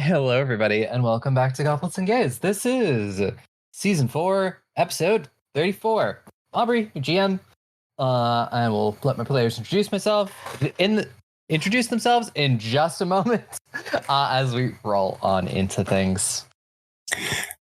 Hello, everybody, and welcome back to Goblins and Gays. This is season 4, episode 34. Aubrey, your GM. I will let my players introduce themselves in just a moment as we roll on into things.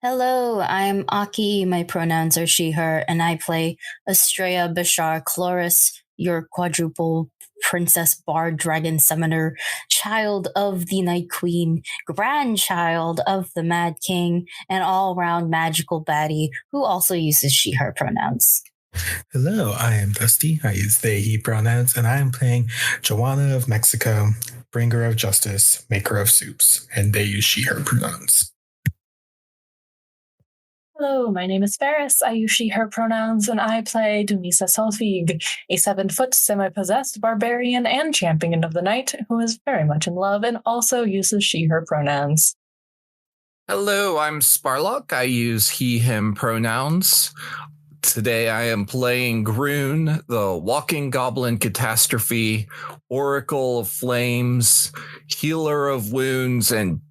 Hello, I'm Aki. My pronouns are she, her, and I play Estrella Bashar Chloris, your quadruple princess bard dragon summoner, child of the Night Queen, grandchild of the Mad King, and all-round magical baddie who also uses she, her pronouns. Hello, I am Dusty. I use they, he pronouns, and I am playing Joanna of Mexico, bringer of justice, maker of soups, and they use she, her pronouns. Hello, my name is Ferris. I use she, her pronouns, and I play Dumisa Solfig, a 7-foot semi-possessed barbarian and champion of the night who is very much in love and also uses she, her pronouns. Hello, I'm Sparlock. I use he, him pronouns. Today I am playing Groon, the walking goblin catastrophe, oracle of flames, healer of wounds, and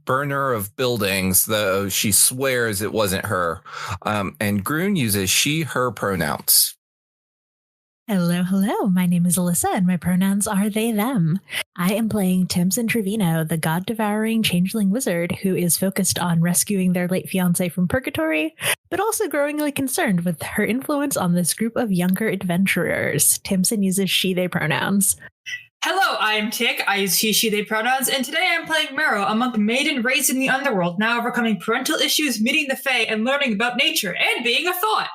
burner of buildings, though she swears it wasn't her. And Groon uses she, her pronouns. Hello. My name is Alyssa, and my pronouns are they, them. I am playing Timson Trevino, the god-devouring changeling wizard who is focused on rescuing their late fiance from purgatory, but also growingly concerned with her influence on this group of younger adventurers. Timson uses she, they pronouns. Hello, I am Tick. I use he, she, they pronouns, and today I am playing Mero, a monk maiden raised in the underworld, now overcoming parental issues, meeting the Fae, and learning about nature, and being a thought.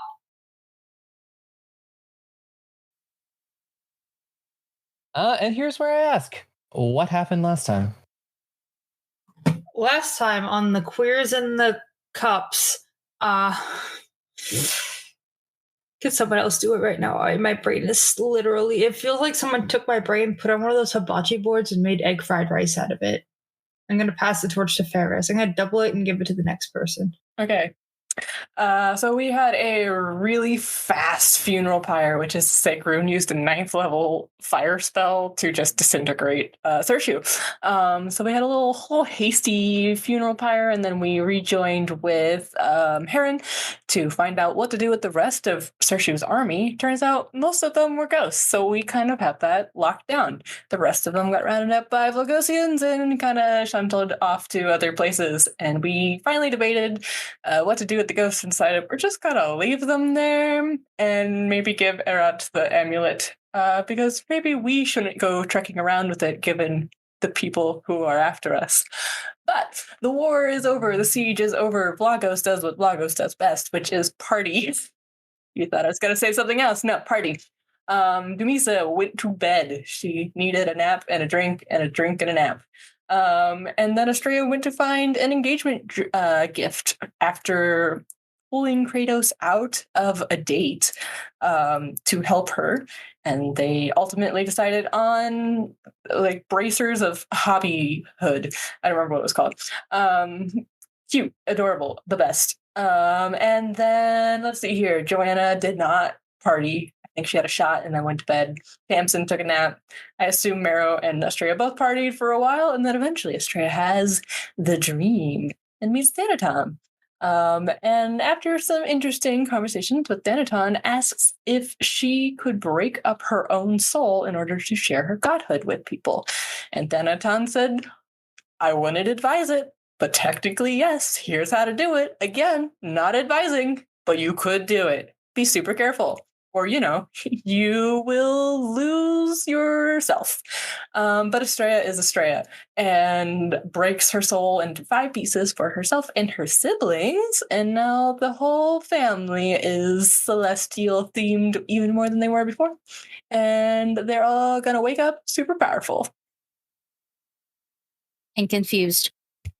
And here's where I ask, what happened last time? Last time on the Queers and the Cups, could someone else do it right now? My brain is literally, it feels like someone took my brain, put on one of those hibachi boards, and made egg fried rice out of it. I'm going to pass the torch to Ferris. I'm going to double it and give it to the next person. Okay. So we had a really fast funeral pyre, which is to say Groon used a 9th level fire spell to just disintegrate Cershyu. So we had a little hasty funeral pyre, and then we rejoined with Heron to find out what to do with the rest of Cershyu's army. Turns out most of them were ghosts, so we kind of have that locked down. The rest of them got rounded up by Vlagosians and kind of shunted off to other places, and we finally debated what to do with the ghosts inside it. We're just gonna leave them there and maybe give Erat the amulet, because maybe we shouldn't go trekking around with it given the people who are after us. But the war is over, the siege is over. Vlagos does what Vlagos does best, which is party. You thought I was gonna say something else. No, party. Dumisa went to bed. She needed a nap and a drink and a drink and a nap. And then Estrella went to find an engagement gift after pulling Kratos out of a date to help her. And they ultimately decided on like bracers of hobbyhood. I don't remember what it was called. Cute, adorable, the best. And then let's see here. Joanna did not party. I think she had a shot and then went to bed. Tamsin took a nap. I assume Mero and Estrella both partied for a while, and then eventually Estrella has the dream and meets Thanaton. And after some interesting conversations with Thanaton, asks if she could break up her own soul in order to share her godhood with people. And Thanaton said, I wouldn't advise it, but technically, yes, here's how to do it. Again, not advising, but you could do it. Be super careful. Or, you will lose yourself. But Estrella is Estrella and breaks her soul into 5 pieces for herself and her siblings. And now the whole family is celestial themed even more than they were before. And they're all going to wake up super powerful. And confused.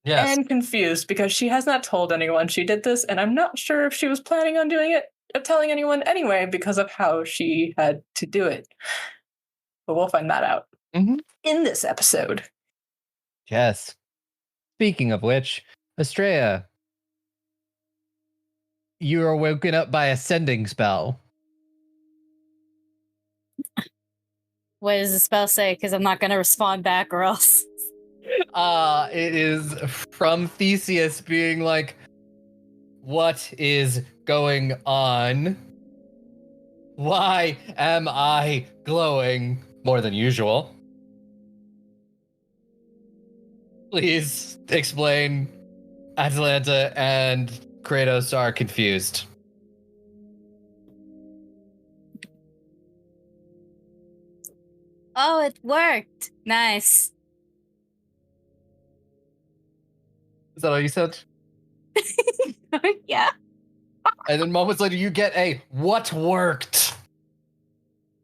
Yes. And confused because she has not told anyone she did this. And I'm not sure if she was planning on doing it. Of telling anyone anyway because of how she had to do it. But we'll find that out in this episode. Yes. Speaking of which, Estrella, you are woken up by a sending spell. What does the spell say? Because I'm not going to respond back or else. It is from Theseus being like, what is going on? Why am I glowing more than usual? Please explain. Atalanta and Kratos are confused. Oh, it worked. Nice. Is that all you said? Yeah. And then moments later, you get a what worked?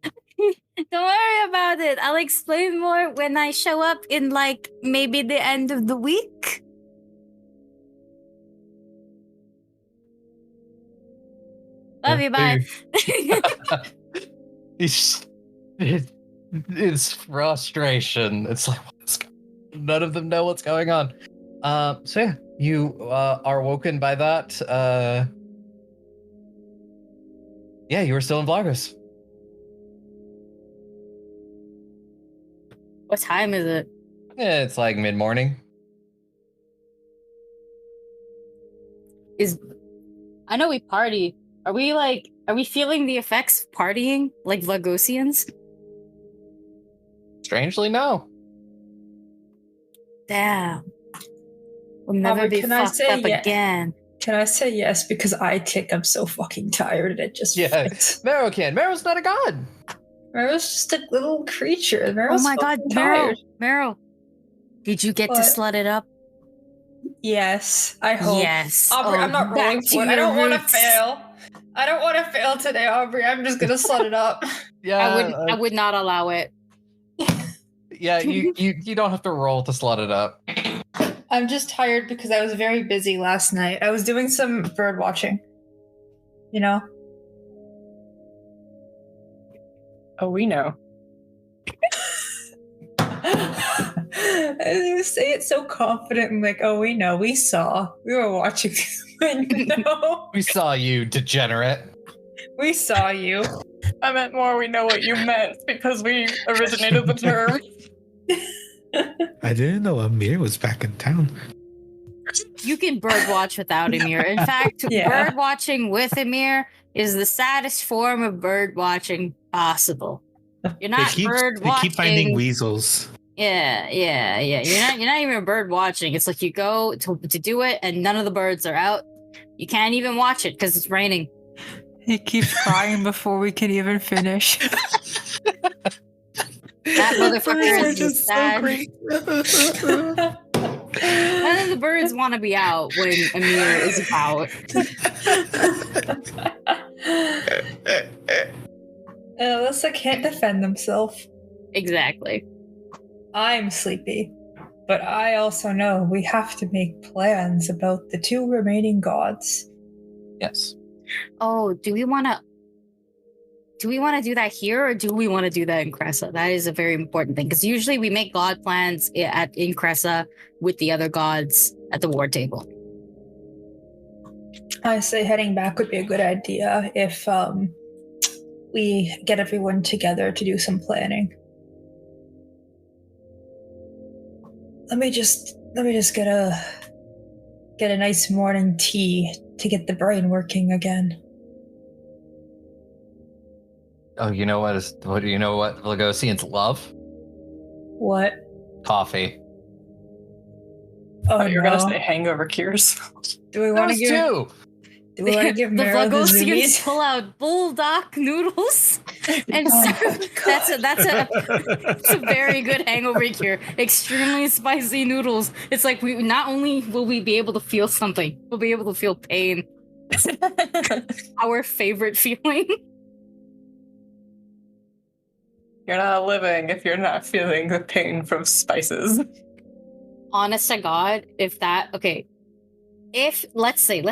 Don't worry about it. I'll explain more when I show up in like maybe the end of the week. Love you, bye. It's frustration. It's like none of them know what's going on. So yeah, you are woken by that. Yeah, you were still in Vlagos. What time is it? Yeah, it's like mid-morning. I know we party. Are we feeling the effects of partying like Vlagosians? Strangely, no. Damn. We'll never Aubrey, be can I fucked say up again. Can I say yes? Because I'm so fucking tired and it just Yeah, fits. Mero can. Mero's not a god. Mero's just a little creature. Oh Mero's my god, fucking tired. Meryl. Did you get to What? slut it up? Yes, I hope. Yes. Aubrey, I'm not rolling back to for it. I your don't want to roots. fail. I don't want to fail today, Aubrey. I'm just gonna slut it up. Yeah, I would not allow it. yeah. You don't have to roll to slut it up. I'm just tired because I was very busy last night. I was doing some bird watching. You know? Oh, we know. You say it so confident and like, oh, we know, we saw. We were watching this window. We saw you, degenerate. We saw you. I meant more we know what you meant because we originated the term. I didn't know Amir was back in town. You can bird watch without Emir. In fact, Yeah. bird watching with Emir is the saddest form of bird watching possible. You're not bird They watching. keep finding weasels. Yeah. You're not even bird watching. It's like you go to do it and none of the birds are out. You can't even watch it because it's raining. He keeps crying before we can even finish. That motherfucker is just sad. so great. None of the birds want to be out when Amir is about. Alyssa can't defend themselves. Exactly. I'm sleepy. But I also know we have to make plans about the two remaining gods. Yes. Oh, do we want to do that here or do we want to do that in Cressa? That is a very important thing because usually we make god plans in Cressa with the other gods at the war table. I say heading back would be a good idea if we get everyone together to do some planning. Let me just get a nice morning tea to get the brain working again. Oh, you know what Vlagosians love? What? Coffee. Oh, You're no. gonna say hangover cures. Do we want to Those give? two. Do we want to give The Meryl the Vlagosians zoomies? pull out bulldog noodles and serve. That's a very good hangover cure. Extremely spicy noodles. It's like we not only will we be able to feel something, we'll be able to feel pain. Our favorite feeling. You're not living if you're not feeling the pain from spices. Honest to God, if let's say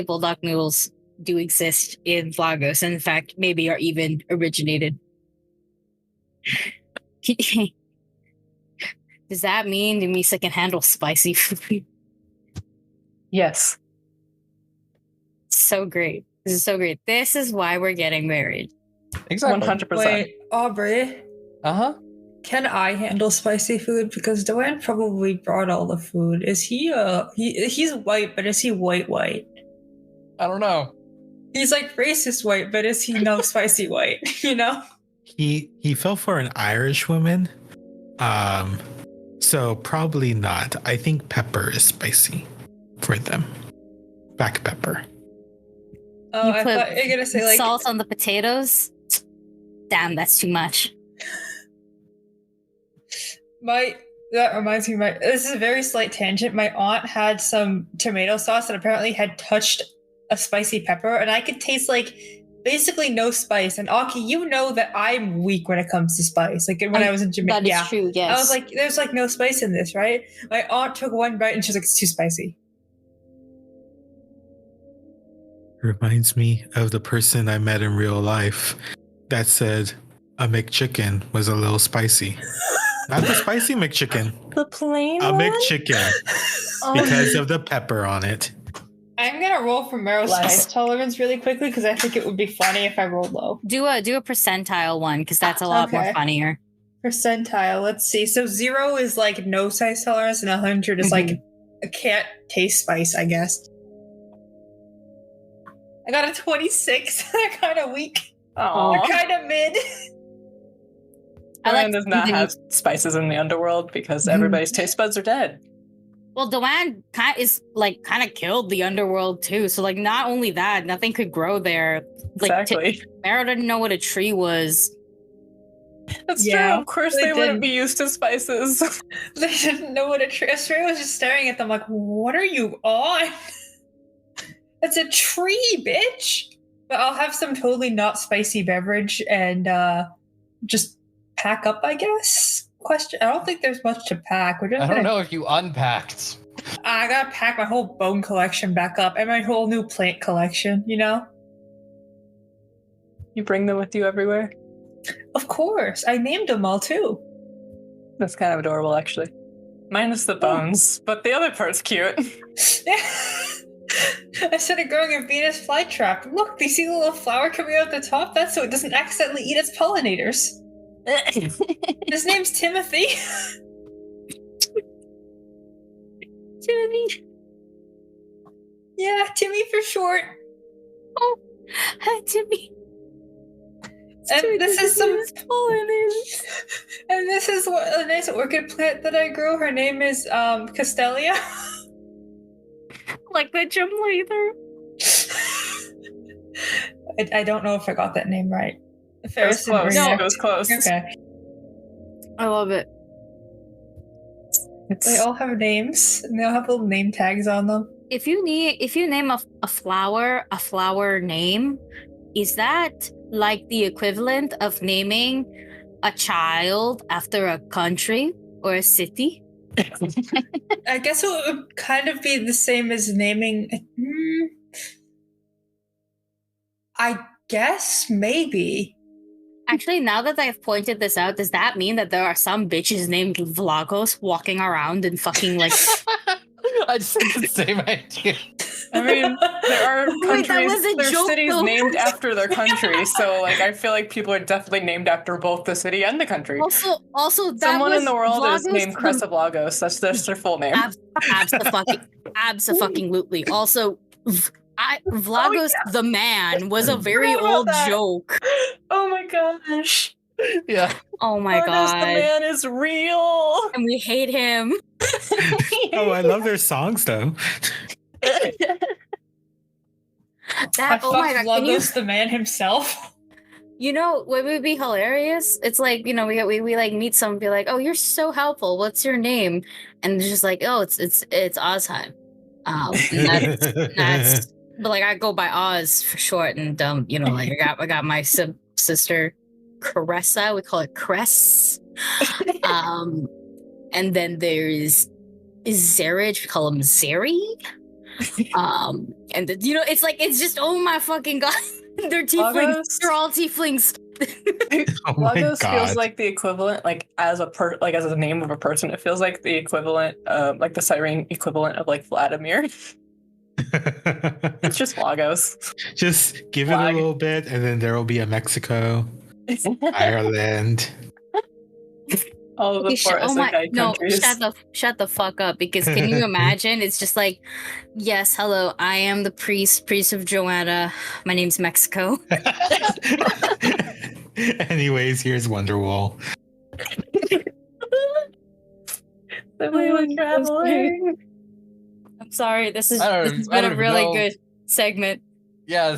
bulldog noodles do exist in Vlagos, and in fact maybe are even originated. Does that mean Misa can handle spicy food? Yes. So great. This is so great. This is why we're getting married. Exactly. 100%. Wait, Aubrey, Uh-huh. Can I handle spicy food? Because Doan probably brought all the food. Is he he's white, but is he white? I don't know. He's like racist white, but is he no spicy white? You know? He fell for an Irish woman. So probably not. I think pepper is spicy for them. Black pepper. Oh, You I put thought you were gonna say like salt on the potatoes. Damn, that's too much. that reminds me. This is a very slight tangent. My aunt had some tomato sauce that apparently had touched a spicy pepper, and I could taste like basically no spice. And Aki, you know that I'm weak when it comes to spice. Like when I was in Jamaica, That is true. Yes. I was like, "There's like no spice in this, right?" My aunt took one bite and she was like, "It's too spicy." Reminds me of the person I met in real life that said a McChicken was a little spicy. Not the spicy McChicken, The plain a one? McChicken because of the pepper on it. I'm gonna roll for Meryl Bless. spice tolerance really quickly because I think it would be funny if I rolled low. do a percentile one because that's a lot more Okay. funnier. Percentile. Let's see. So 0 is like no spice tolerance, and 100 is like I can't taste spice. I guess. I got a 26. They're kind of weak. Aw. They're kind of mid. I like Doan does not something- have spices in the underworld because everybody's taste buds are dead. Well, Doan kind of killed the underworld too. So like, not only that, nothing could grow there. Like, Exactly. Mara didn't know what a tree was. That's Yeah, true. Of course they they wouldn't didn't. be used to spices. They didn't know what a tree. Australia was just staring at them like, "What are you on? It's a tree, bitch." But I'll have some totally not spicy beverage and just pack up, I guess. Question. I don't think there's much to pack. We're just I gonna don't know if you unpacked. I gotta pack my whole bone collection back up and my whole new plant collection, you know? You bring them with you everywhere? Of course. I named them all too. That's kind of adorable, actually. Minus the bones, but the other part's cute. I started growing a Venus flytrap. Look, do you see the little flower coming out the top? That's so it doesn't accidentally eat its pollinators. His name's Timothy. Timothy. Yeah, Timmy for short. Oh, hi, Timmy. And this is some and this is what a nice orchid plant that I grew. Her name is Castelia. Like the gym leader. I don't know if I got that name right. It was Ferris and close. Maria. It was close. Okay. I love it. They all have names and they all have little name tags on them. If you name a flower name, is that like the equivalent of naming a child after a country or a city? I guess it would kind of be the same as naming. I guess maybe. Actually, now that I've pointed this out, does that mean that there are some bitches named Vlagos walking around and fucking like? I just had the same idea. I mean, there are Wait, that countries, was a there's joke, cities though. named after their country. So, like, I feel like people are definitely named after both the city and the country. Also, that Someone was in the world is Vlagos named the- Cressa Vlagos. That's their full name. Abso-fucking-lutely. Also, Vlagos the man was a very forgot about old that. joke. Oh my gosh. Yeah. Oh my Vlagos god. the man is real. And we hate him. Oh, I love their songs though. That, oh my god. Can you, Vlagos the man himself. you know what would be hilarious? It's like, you know, we like meet someone and be like, oh, you're so helpful. What's your name? And it's just like, oh, it's Ozheim. And that's but like I go by Oz for short, and you know, like I got my sister Caressa, we call it Cress. And then there's Zerich, we call him Zeri. And you know, it's like it's just oh my fucking god, they're tieflings. Vlagos? They're all tieflings. Oh my Vlagos feels God. like the equivalent, like as a name of a person. It feels like the equivalent, like the siren equivalent of like Vladimir. It's just Vlagos. Just give it Flag. a little bit, and then there will be a Mexico, Ireland. All of the four Isekai countries. Shut the fuck up, because can you imagine? It's just like, yes, hello, I am the priest of Joanna. My name's Mexico. Anyways, here's Wonderwall. The way we're traveling. I'm sorry, this has been a really good segment. Yeah.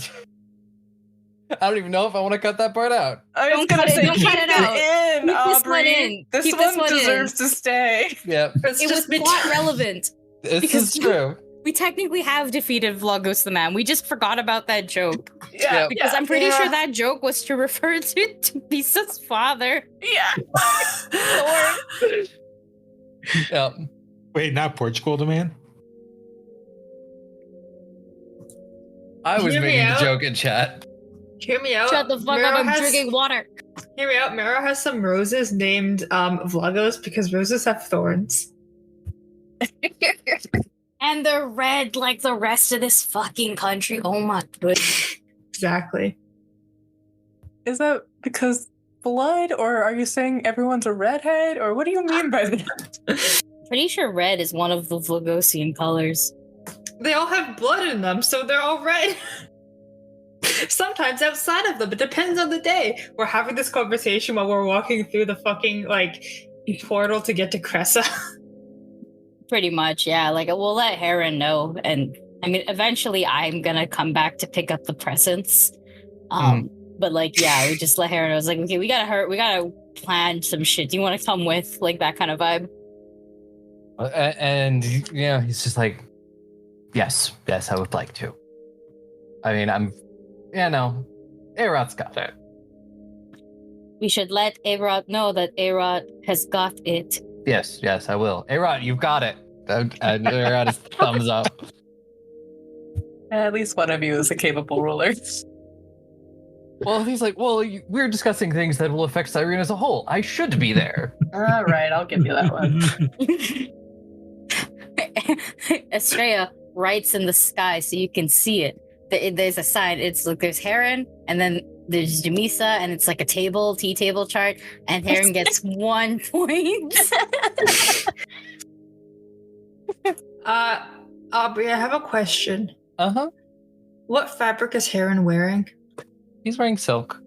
I don't even know if I want to cut that part out. I was gonna say, keep it in, Keep this one Aubrey. in. This Keep one this one deserves to stay. Yeah. It was plot relevant. This is true. We technically have defeated Vlagos the man. We just forgot about that joke. Yeah, Because I'm pretty sure that joke was to refer to Misa's father. Yeah. Yep. Wait, not Portugal the man? I was Hear me making the out. joke in chat. Hear me out. Shut the fuck Mero up, I'm has- drinking water. Hear me out. Mero has some roses named Vlagos because roses have thorns. And they're red like the rest of this fucking country. Oh my goodness. Exactly. Is that because blood, or are you saying everyone's a redhead, or what do you mean by that? Pretty sure red is one of the Vlagosian colors. They all have blood in them, so they're all red. Sometimes outside of them, it depends on the day. We're having this conversation while we're walking through the fucking portal to get to Cressa. Pretty much, yeah. Like, we'll let Heron know, and I mean, eventually, I'm gonna come back to pick up the presents. But we just let Heron know. I was like, okay, we gotta plan some shit. Do you want to come with, like, that kind of vibe? And yeah, he's just like, yes, I would like to. I mean, Arot's got it. We should let Arot know that Arot has got it. Yes, I will. Arot, you've got it. And Arot is thumbs up. At least one of you is a capable ruler. Well, he's like, we're discussing things that will affect Cyrene as a whole. I should be there. All right, I'll give you that one. Estrella writes in the sky so you can see it. There's a sign. It's like there's Heron, and then there's Jamisa, and it's like a tea table chart, and Heron gets 1 point. Aubrey, I have a question. Uh-huh. What fabric is Heron wearing? He's wearing silk.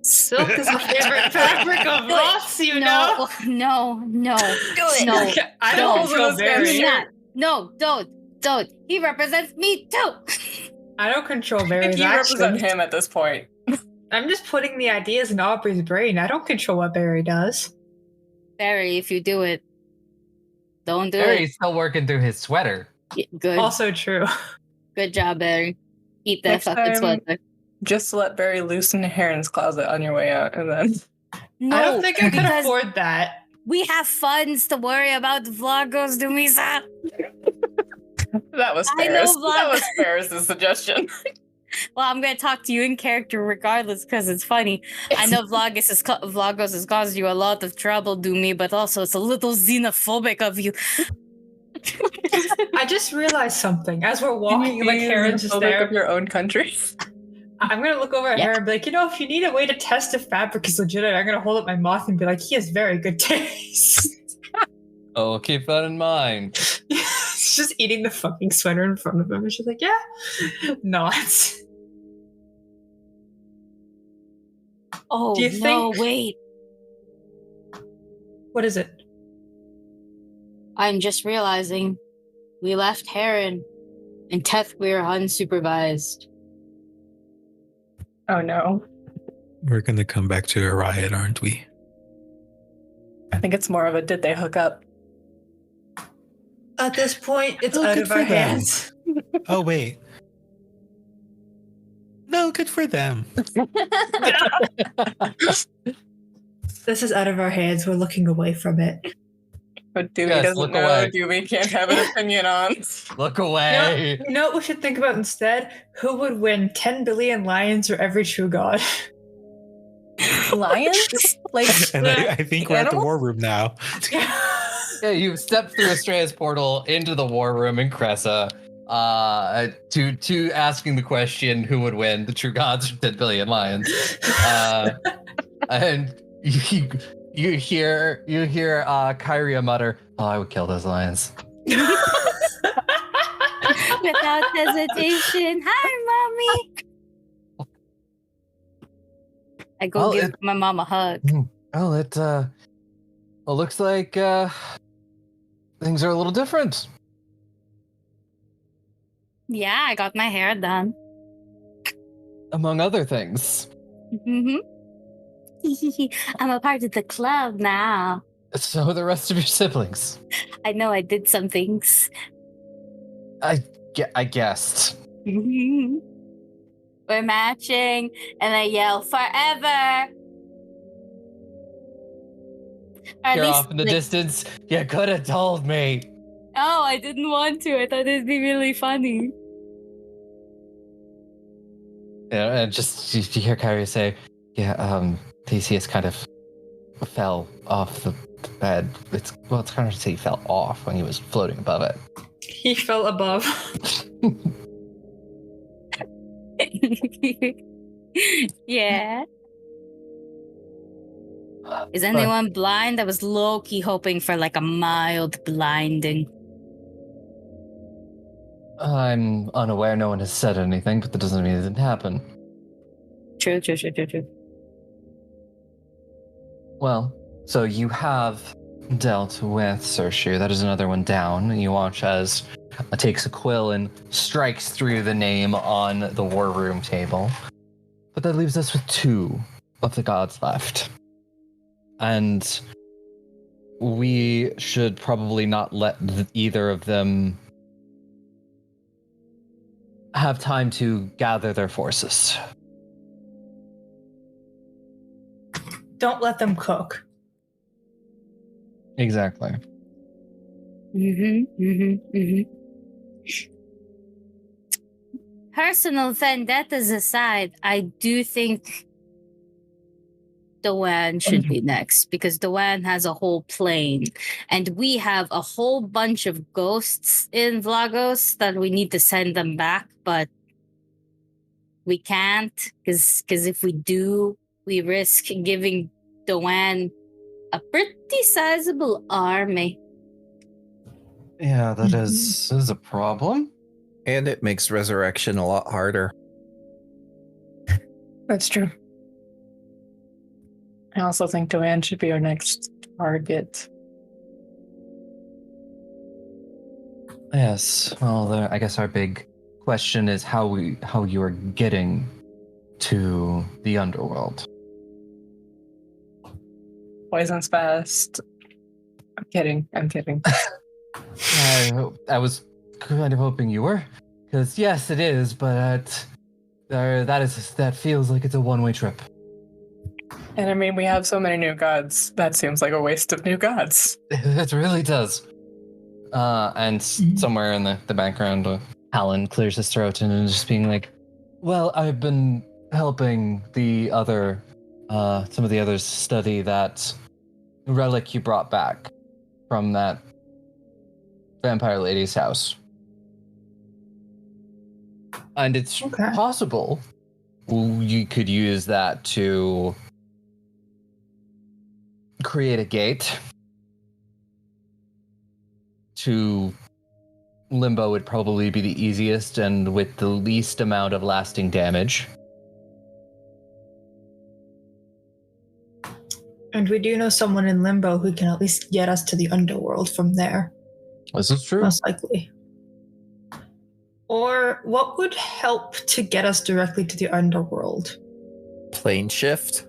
Silk is my favorite fabric of lots, you know? No. Do it. No. I don't Don't. control berries. No, don't. He represents me too. I don't control I think berries. you represent him at this point. I'm just putting the ideas in Aubrey's brain. I don't control what Barry does. Barry, if you do it, don't do Barry's still working through his sweater. it. Good. Also true. Good job, Barry. Eat that Next fucking time- sweater. Just let Barry loosen Heron's closet on your way out, and then No, I don't think I can because afford that. we have funds to worry about Vlagos, Dumisa. that was I know, Ferris. Vlad. That was Ferris's suggestion. Well, I'm gonna talk to you in character regardless because it's funny. I know Vlagos has caused you a lot of trouble, Doomy, but also it's a little xenophobic of you. I just realized something. As we're walking, like Heron's just there. of your own country. I'm gonna look over at Heron and be like, if you need a way to test if fabric is legitimate, I'm gonna hold up my moth and be like, he has very good taste. Oh, keep that in mind. He's just eating the fucking sweater in front of him. And she's like, yeah, not. Oh, Do you no, think- wait. What is it? I'm just realizing we left Heron and Tethweir unsupervised. Oh no. We're going to come back to a riot, aren't we? I think it's more of a did they hook up? At this point, it's Oh, out good of for our them. hands. Oh, wait. No, good for them. This is out of our hands. We're looking away from it. But Doomy Yes, doesn't look know. away. Doomy can't have an opinion on. Look away. You know what we should think about instead? Who would win, 10 billion lions or every true god? Lions? Like And I think we're at the animals? war room now. Yeah, you step through Estrella's portal into the war room in Cressa, to asking the question who would win, the true gods or 10 billion lions. And You hear Kyria mutter, "Oh, I would kill those lions." Without hesitation. Hi, mommy. I go Well, give my mom a hug. Well, it looks like things are a little different. Yeah, I got my hair done. Among other things. Mm-hmm. I'm a part of the club now. So are the rest of your siblings. I know I did some things. I guessed. We're matching, and I yell forever. Or at You're least, off in the distance. You could have told me. Oh, I didn't want to. I thought it'd be really funny. Yeah, and just you hear Kyrie say, "Yeah, Theseus kind of fell off the bed. It's kind of to say he fell off when he was floating above it." He fell above. Yeah. Is anyone blind? I was low-key hoping for like a mild blinding. I'm unaware. No one has said anything, but that doesn't mean it didn't happen. True. Well, so you have dealt with Cershyu. That is another one down. You watch as takes a quill and strikes through the name on the war room table. But that leaves us with 2 of the gods left. And we should probably not let either of them have time to gather their forces. Don't let them cook. Exactly. Personal vendettas aside, I do think Doan should be next because Doan has a whole plane and we have a whole bunch of ghosts in Vlagos that we need to send them back, but we can't because if we do, we risk giving Doan a pretty sizable army. Yeah, that is a problem. And it makes resurrection a lot harder. That's true. I also think Joanne should be our next target. Yes. Well, I guess our big question is how you are getting to the underworld. Poison's fast. I'm kidding. I was kind of hoping you were, because yes, it is, but that feels like it's a one-way trip. And I mean, we have so many new gods. That seems like a waste of new gods. It really does. And somewhere in the background, Alan clears his throat and is just being like, "Well, I've been helping the other, some of the others study that relic you brought back from that vampire lady's house. And it's possible you could use that to create a gate to Limbo would probably be the easiest and with the least amount of lasting damage. And we do know someone in Limbo who can at least get us to the underworld from there. This is true. Most likely. Or what would help to get us directly to the underworld? Plane shift?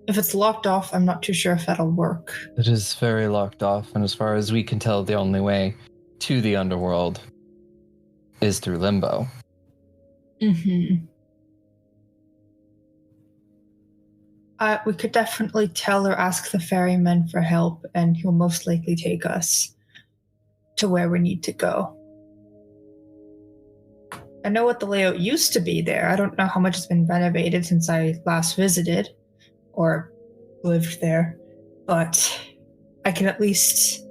If it's locked off, I'm not too sure if that'll work. It is very locked off, and as far as we can tell, the only way to the underworld is through Limbo. Mm-hmm. We could definitely tell or ask the ferryman for help, and he'll most likely take us to where we need to go. I know what the layout used to be there. I don't know how much has been renovated since I last visited or lived there, but I can at least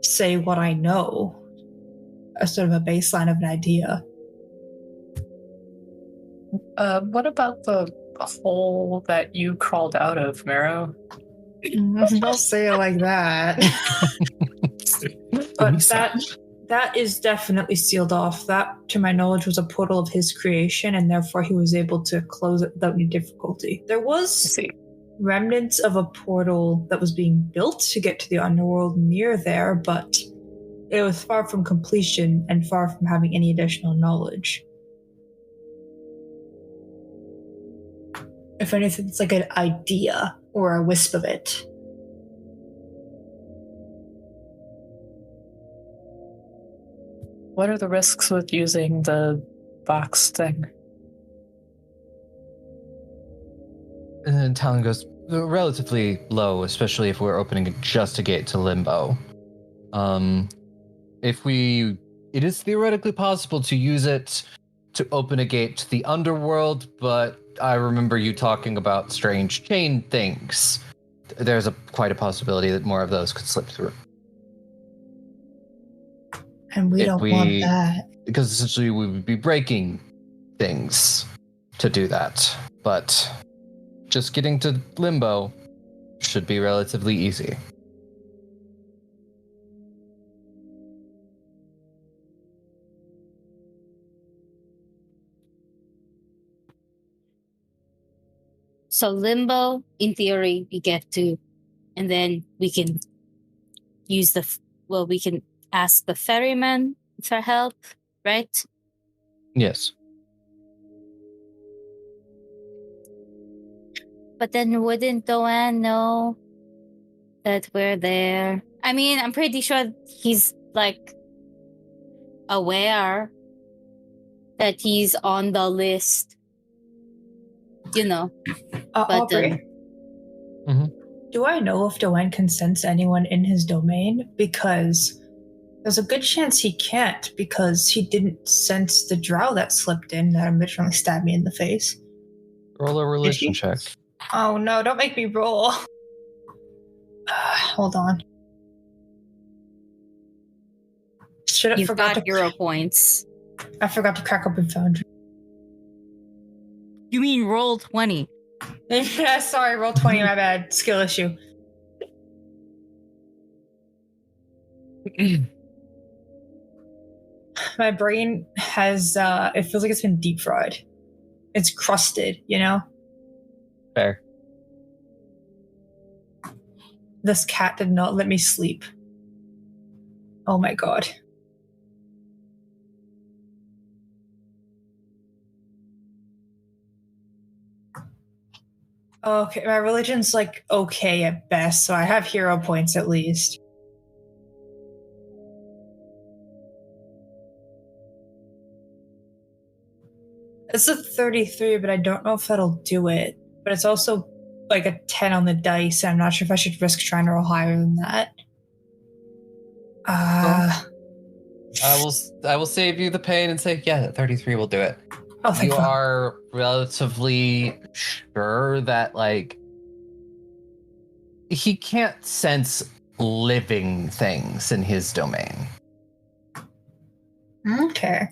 say what I know, a sort of a baseline of an idea. What about the hole that you crawled out of, Mero? Don't say it like that. But that is definitely sealed off. That, to my knowledge, was a portal of his creation, and therefore he was able to close it without any difficulty. There was remnants of a portal that was being built to get to the underworld near there, but it was far from completion and far from having any additional knowledge. If anything, it's like an idea or a wisp of it. What are the risks with using the box thing? And then Talon goes, relatively low, especially if we're opening just a gate to Limbo. It is theoretically possible to use it to open a gate to the underworld, but I remember you talking about strange chain things. There's quite a possibility that more of those could slip through. And we don't want that. Because essentially we would be breaking things to do that. But just getting to Limbo should be relatively easy. So Limbo, in theory, we get to, and then we can use we can ask the ferryman for help, right? Yes. But then wouldn't Doan know that we're there? I mean, I'm pretty sure he's, like, aware that he's on the list. You know. Aubrey? Do I know if Doan can sense anyone in his domain? Because there's a good chance he can't, because he didn't sense the drow that slipped in that originally stabbed me in the face. Roll a religion check. Oh no, don't make me roll. Hold on. Should have forgot got 0 points. I forgot to crack open Foundry. You mean roll 20? Yeah, sorry, roll 20, my bad. Skill issue. My brain has, it feels like it's been deep fried. It's crusted, you know? Fair. This cat did not let me sleep. Oh my god. Okay, my religion's like okay at best, so I have hero points at least. It's a 33, but I don't know if that'll do it. But it's also like a 10 on the dice, and I'm not sure if I should risk trying to roll higher than that. I will save you the pain and say, yeah, 33 will do it. Oh, thank you God. are relatively sure that, like, he can't sense living things in his domain. Okay.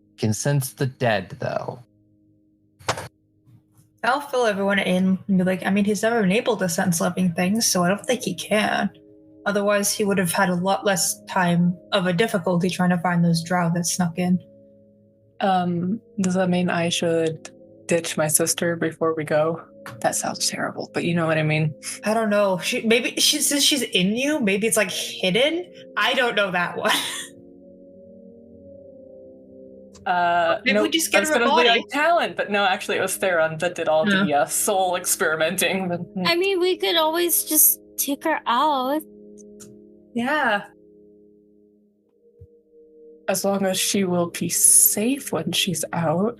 He can sense the dead, though. I'll fill everyone in and be like, I mean, he's never been able to sense living things, so I don't think he can. Otherwise, he would have had a lot less time of a difficulty trying to find those drow that snuck in. Does that mean I should ditch my sister before we go? That sounds terrible, but you know what I mean. I don't know. Maybe since she's in you, maybe it's like hidden. I don't know that one. Maybe we just get her a body. Like talent, but no, actually it was Theron that did all the soul experimenting. I mean, we could always just take her out. Yeah. As long as she will be safe when she's out.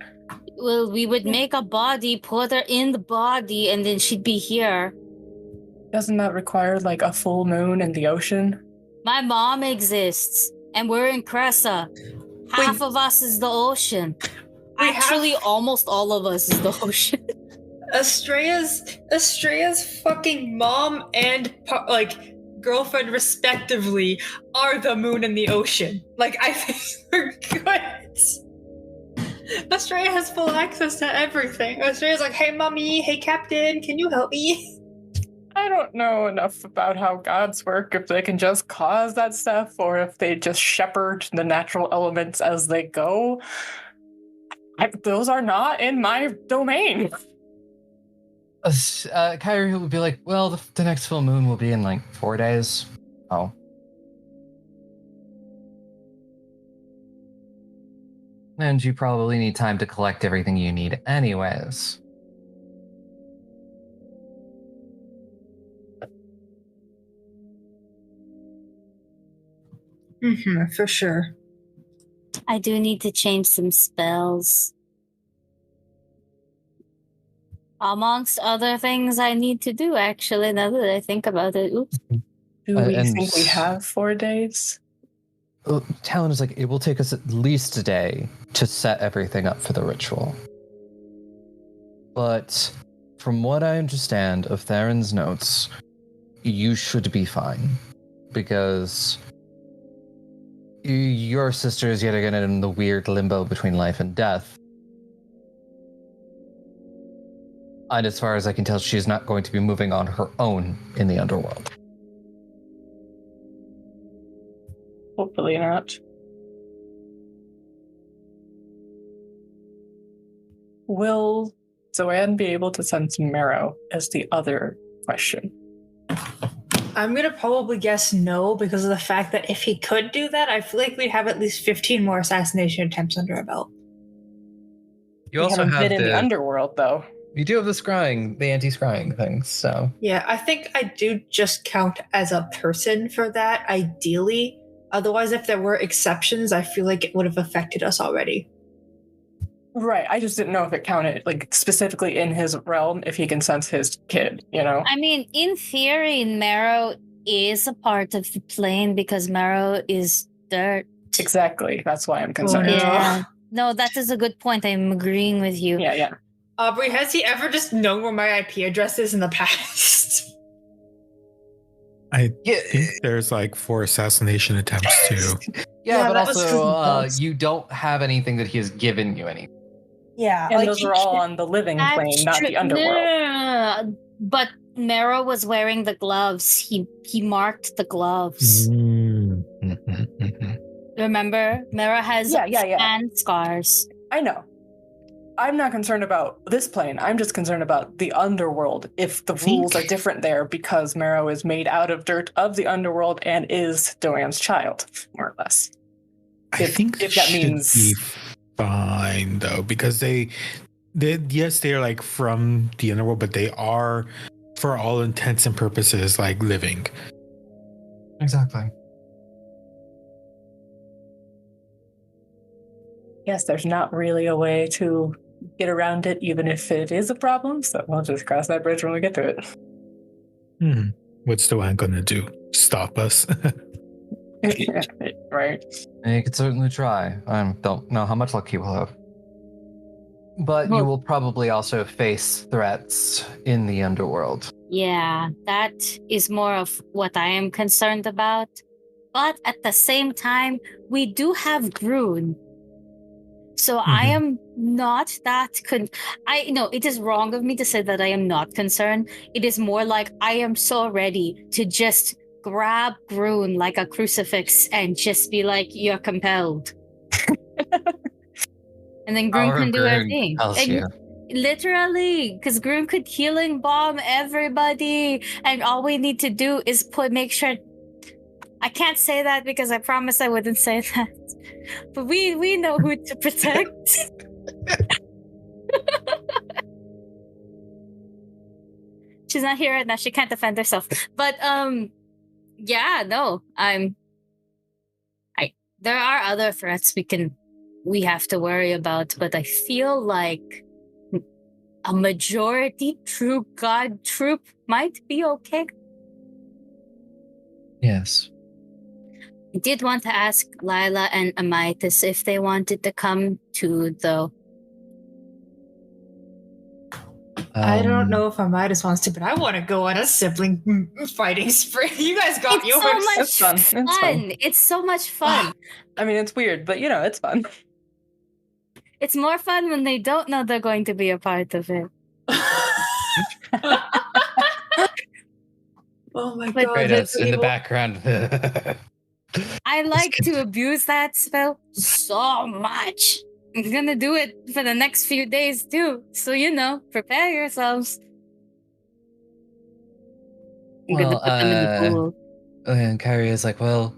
Well, we would make a body, put her in the body, and then she'd be here. Doesn't that require like a full moon in the ocean? My mom exists, and we're in Cressa. Half of us is the ocean. Actually, almost all of us is the ocean. Astrea's fucking mom and like girlfriend respectively are the moon and the ocean. Like, I think we're good. Astrea has full access to everything. Astrea's like, hey mommy, hey captain, can you help me? I don't know enough about how gods work, if they can just cause that stuff or if they just shepherd the natural elements as they go. Those are not in my domain. Kyrie would be like, well, the next full moon will be in like 4 days. Oh. And you probably need time to collect everything you need anyways. For sure. I do need to change some spells. Amongst other things I need to do, actually, now that I think about it. Oops. Do we and think we have 4 days? Talon is like, it will take us at least a day to set everything up for the ritual. But from what I understand of Theron's notes, you should be fine. Because your sister is yet again in the weird limbo between life and death. And as far as I can tell, she's not going to be moving on her own in the underworld. Hopefully not. Will Zoanne be able to sense marrow as the other question? I'm going to probably guess no because of the fact that if he could do that, I feel like we'd have at least 15 more assassination attempts under our belt. You We also haven't have been in the underworld, though. You do have the anti-scrying things, so... Yeah, I think I do just count as a person for that, ideally. Otherwise, if there were exceptions, I feel like it would have affected us already. Right, I just didn't know if it counted, like, specifically in his realm, if he can sense his kid, you know? I mean, in theory, marrow is a part of the plane because marrow is dirt. Exactly, that's why I'm concerned. no. Yeah. No, that is a good point. I'm agreeing with you. Yeah. Aubrey, has he ever just known where my IP address is in the past? I think there's like 4 assassination attempts too. Yeah, but that was also, just- you don't have anything that he has given you any. Yeah, And those are all on the living plane, not the underworld. No. But Marrow was wearing the gloves. He marked the gloves. Remember? Marrow has hand scars. I know. I'm not concerned about this plane. I'm just concerned about the underworld. If the rules are different there because Marrow is made out of dirt of the underworld and is Doan's child, more or less. I think if that means be fine though, because they yes, they're like from the underworld, but they are, for all intents and purposes, like living. Exactly. Yes, there's not really a way to get around it, even if it is a problem. So we'll just cross that bridge when we get to it. What's Doan gonna do? Stop us? Right. You could certainly try. I don't know how much luck you will have. But you will probably also face threats in the underworld. Yeah, that is more of what I am concerned about. But at the same time, we do have Groon. So I am not that it is wrong of me to say that I am not concerned. It is more like I am so ready to just grab Groon like a crucifix and just be like, you're compelled. And then Groon can do her thing. Literally, because Groon could healing bomb everybody, and all we need to do is make sure. I can't say that because I promised I wouldn't say that. But we know who to protect. She's not here right now. She can't defend herself. But yeah, no. There are other threats we have to worry about, but I feel like a majority true God troop might be okay. Yes. I did want to ask Lila and Amitis if they wanted to come to the... I don't know if Amitis wants to, but I want to go on a sibling fighting spree. You guys got yours. It's so much fun. It's so much fun. I mean, it's weird, but it's fun. It's more fun when they don't know they're going to be a part of it. Oh my But- god. Right, that's in the evil. background. I like to abuse that spell so much. I'm gonna do it for the next few days too. So prepare yourselves. I'm gonna Well, put them in the pool. and Kyrie is like, well,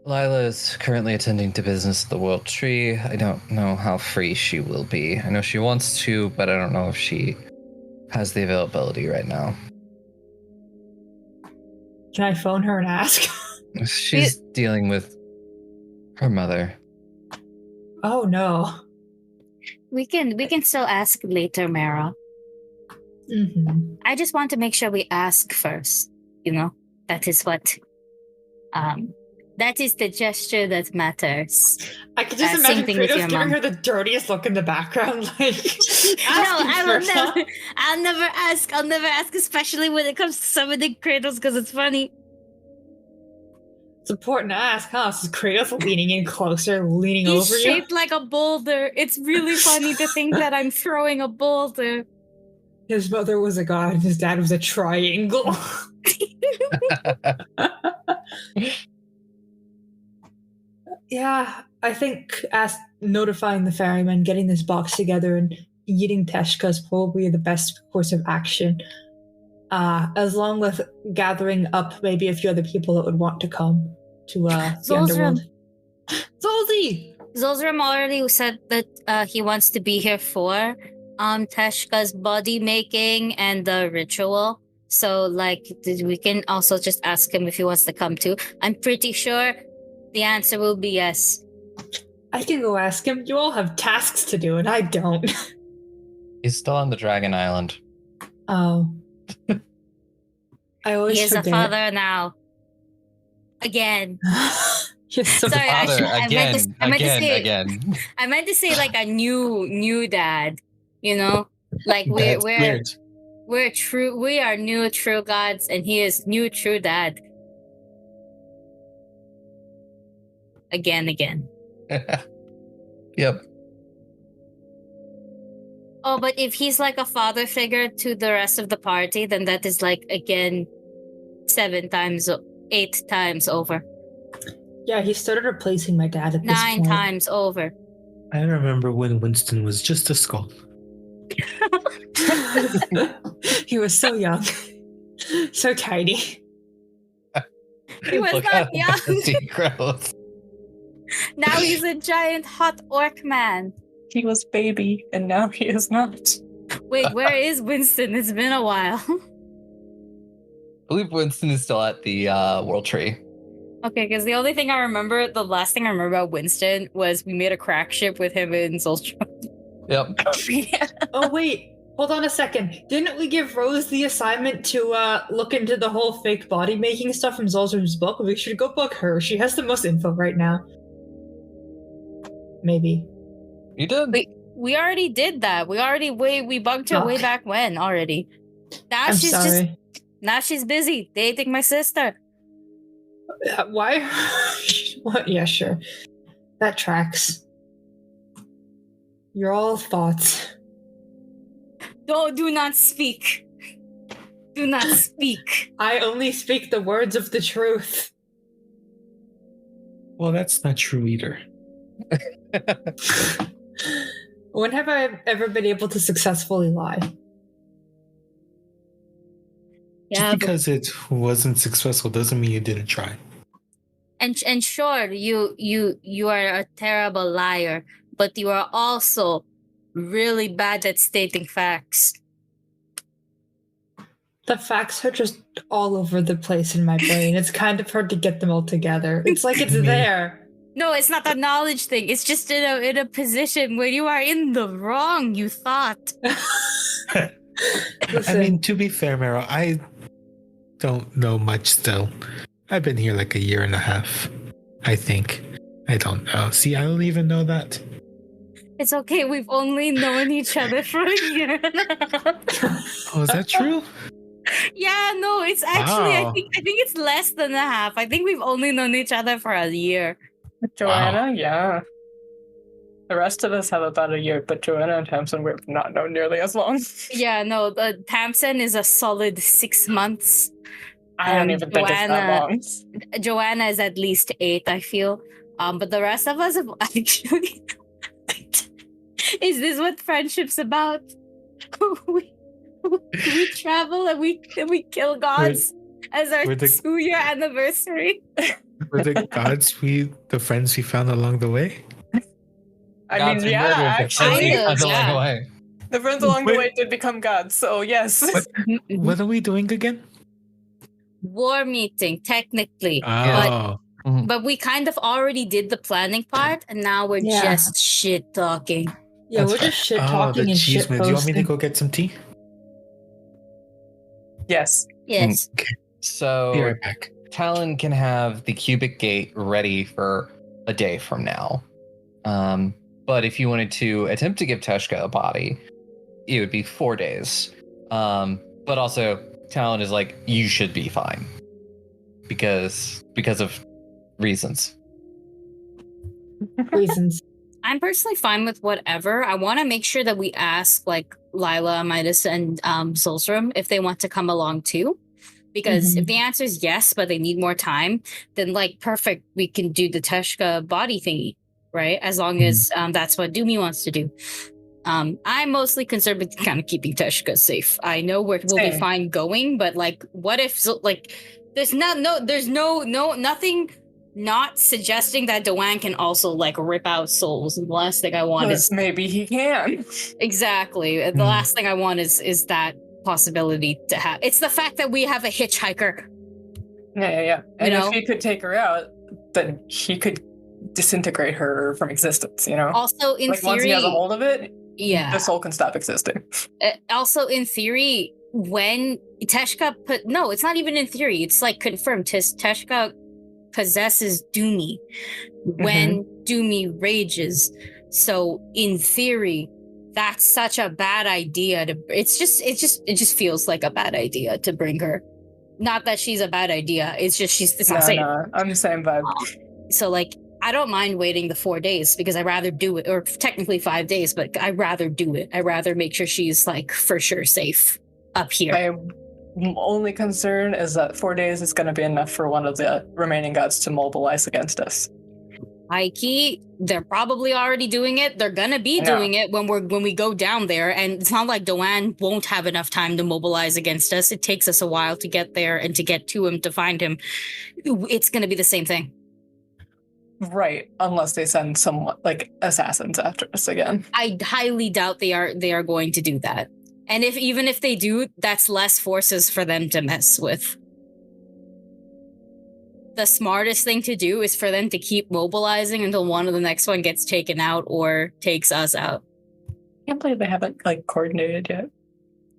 Lila is currently attending to business at the World Tree. I don't know how free she will be. I know she wants to, but I don't know if she has the availability right now. Can I phone her and ask? She's dealing with her mother. Oh no. We can still ask later, Mara. Mm-hmm. I just want to make sure we ask first. That is what. That is the gesture that matters. I could just Same imagine thing with Kratos your giving mom. her the dirtiest look in the background, like. I will never. I'll never ask. I'll never ask, especially when it comes to summoning Kratos, because it's funny. It's important to ask, huh? This is Kratos leaning in closer, leaning He's over you. shaped like a boulder. It's really funny to think that I'm throwing a boulder. His mother was a god, and his dad was a triangle. Yeah, I think as notifying the ferryman, getting this box together, and eating Teshka is probably the best course of action. As long with gathering up maybe a few other people that would want to come to the underworld. Zolzi! Zolzram already said that he wants to be here for Teshka's body making and the ritual. So, we can also just ask him if he wants to come too. I'm pretty sure the answer will be yes. I can go ask him. You all have tasks to do, and I don't. He's still on the Dragon Island. Oh. I always He is a forget. father now. Again. You're so Sorry, Father, I again. I meant to say like a new dad. Like That's we're weird. we're true. We are new true gods, and he is new true dad. Again. Yep. Oh, but if he's like a father figure to the rest of the party, then that is like again 8 times over. Yeah, he started replacing my dad at this 9 point. times over. I remember when Winston was just a skull. He was so young. So tiny. He was Look not how young. fast he grows. Now he's a giant hot orc man. He was baby, and now he is not. Wait, where is Winston? It's been a while. I believe Winston is still at the World Tree. Okay, because the last thing I remember about Winston was we made a crack ship with him in Solstrom. Yep. Oh, wait. Hold on a second. Didn't we give Rose the assignment to look into the whole fake body making stuff from Zolzer's book? We should go book her. She has the most info right now. Maybe. You did. We already did that. We bugged her way back when already. Now I'm she's sorry. now she's busy dating my sister. Why? What? Yeah, sure. That tracks. You're all thoughts. Do not speak. Do not speak. I only speak the words of the truth. Well, that's not true either. When have I ever been able to successfully lie? Yeah, Just because it wasn't successful doesn't mean you didn't try. and sure, you are a terrible liar, but you are also really bad at stating facts. The facts are just all over the place in my brain. It's kind of hard to get them all together. It's like it's there. No, it's not a knowledge thing. It's just in a position where you are in the wrong, you thought. I Listen, mean, to be fair, Meryl, I don't know much still. I've been here like a year and a half, I think. I don't know. See, I don't even know that. It's okay, we've only known each other for a year and a half. Oh, is that true? Yeah, no, it's actually Wow. I think it's less than a half. I think we've only known each other for a year. Joanna, yeah. The rest of us have about a year, but Joanna and Tamsin we've not known nearly as long. Yeah, no, the Tamsin is a solid 6 months. I don't even think it's that long. Joanna is at least 8, I feel. But the rest of us have actually. Is this what friendship's about? we travel and we kill gods as our 2-year anniversary. Were the gods the friends we found along the way? I mean, yeah, actually. Along the way. The friends along the way did become gods, so yes. What are we doing again? War meeting, technically. Oh. But we kind of already did the planning part, and now we're just shit talking. Yeah, we're just shit talking and shit posting. Do you want me to go get some tea? Yes. Yes. Okay. So Be right back. Talon can have the cubic gate ready for a day from now. But if you wanted to attempt to give Teshka a body, it would be 4 days. But also, Talon is like, you should be fine. Because of reasons. Reasons. I'm personally fine with whatever. I want to make sure that we ask like Lila, Midas, and Solstrom if they want to come along too. Because if the answer is yes, but they need more time, then like perfect, we can do the Teshka body thingy, right? As long as that's what Doomy wants to do. I'm mostly concerned with kind of keeping Teshka safe. I know we'll be fine going, but like, what if like there's nothing not suggesting that Dewan can also like rip out souls. And the last thing I want is maybe he can. Exactly. The last thing I want is that possibility to have. It's the fact that we have a hitchhiker. Yeah. And if he could take her out, then he could disintegrate her from existence, you know? Also, in like theory, once he has a hold of it, yeah, the soul can stop existing. Also, in theory, when Teshka it's not even in theory, it's like confirmed. Teshka possesses Doomy when Doomy rages. So in theory, that's such a bad idea it just feels like a bad idea to bring her. Not that she's a bad idea, it's just it's not safe. No, I'm the same vibe. So like, I don't mind waiting the 4 days because I'd rather do it, or technically 5 days, but I'd rather do it. I'd rather make sure she's like for sure safe up here. My only concern is that 4 days is going to be enough for one of the remaining gods to mobilize against us. Ikey, they're probably already doing it. They're gonna be doing it when we go down there, and it's not like Dewan won't have enough time to mobilize against us. It takes us a while to get there and to get to him, to find him. It's gonna be the same thing. Right, unless they send some like assassins after us again. I highly doubt they are going to do that. And even if they do, that's less forces for them to mess with. The smartest thing to do is for them to keep mobilizing until one of the next one gets taken out or takes us out. I can't believe they haven't like coordinated yet.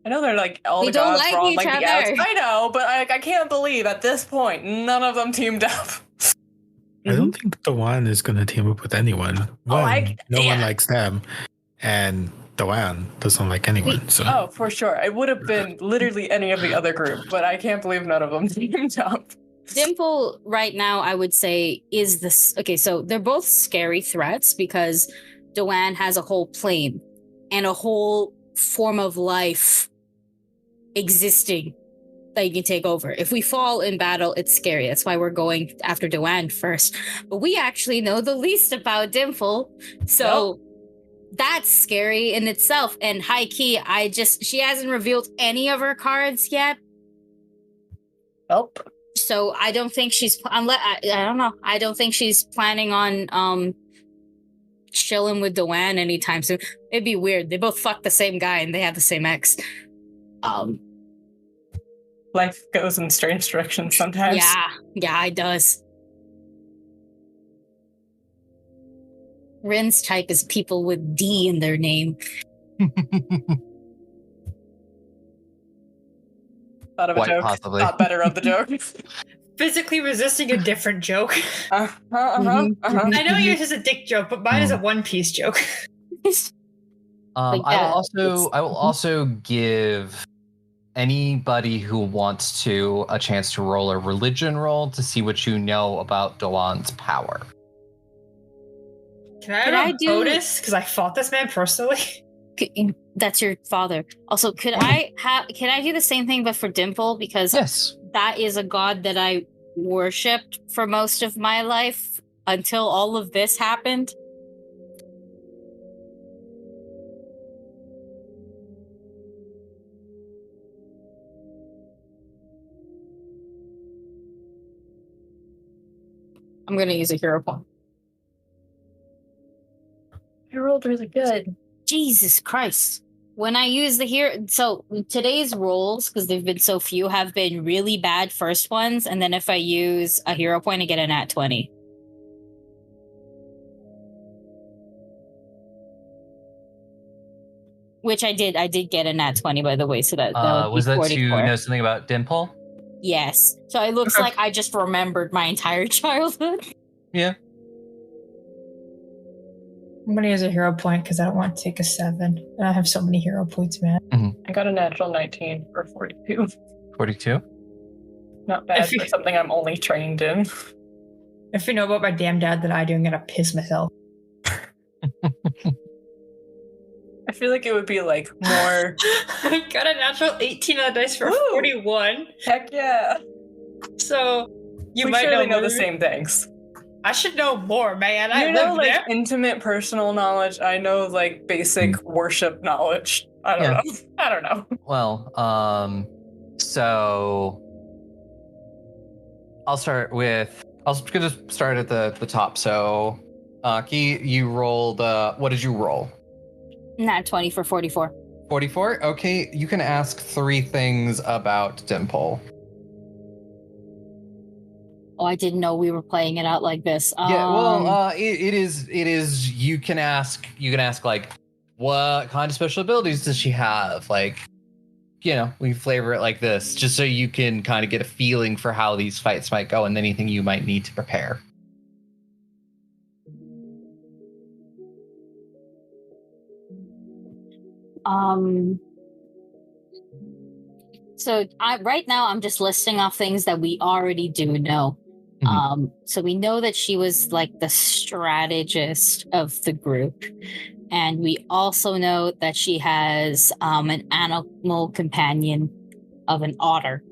I know they're like all they the gods like are on each like other. the outs. I know, but I can't believe at this point none of them teamed up. I don't think Dewan is going to team up with anyone. No one likes them, and Dewan doesn't like anyone. Oh, for sure. It would have been literally any of the other group, but I can't believe none of them teamed up. Dimple right now, I would say, is this... Okay, so they're both scary threats because Dewan has a whole plane and a whole form of life existing that you can take over. If we fall in battle, it's scary. That's why we're going after Dewan first. But we actually know the least about Dimple, so that's scary in itself. And high key, she hasn't revealed any of her cards yet. Nope. So I don't think I don't know. I don't think she's planning on chilling with Dewan anytime soon. It'd be weird. They both fuck the same guy and they have the same ex. Life goes in strange directions sometimes. Yeah, it does. Rin's type is people with D in their name. Thought of a joke. Possibly. Thought better of the joke. Physically resisting a different joke. Mm-hmm. I know yours is a dick joke, but mine is a One Piece joke. I will also give anybody who wants to a chance to roll a religion roll to see what you know about Dewan's power. Can I do this? Because I fought this man personally. That's your father. Also, can I do the same thing but for Dimple? Because Yes. that is a god that I worshipped for most of my life until all of this happened. I'm gonna use a hero point. You rolled really good. Jesus Christ. When I use the hero, so today's rolls, because they've been so few, have been really bad first ones, and then if I use a hero point, I get a nat 20. Which I did get a nat 20, by the way, so that would was be that 44. to know something about Dimple? Yes. So it looks like I just remembered my entire childhood. Yeah. I'm gonna use a hero point because I don't want to take a 7. And I have so many hero points, man. I got a natural 19 for 42. 42? Not bad for something I'm only trained in. If you know about my damn dad that I do, I'm gonna piss myself. I feel like it would be like more. I got a natural 18 on the dice for 41. Heck yeah. So you we might surely know more. the same things. I should know more, man. You I know, live like there. intimate personal knowledge. I know like basic worship knowledge. I don't know. I don't know. Well, so I'll just start at the top. So, Aki, you rolled. What did you roll? Nat 20 for 44. 44. Okay, you can ask 3 things about Dimple. Oh, I didn't know we were playing it out like this. Yeah, well, it is. You can ask like, what kind of special abilities does she have? Like, you know, we flavor it like this, just so you can kind of get a feeling for how these fights might go and anything you might need to prepare. So right now I'm just listing off things that we already do know. So we know that she was like the strategist of the group. And we also know that she has an animal companion of an otter.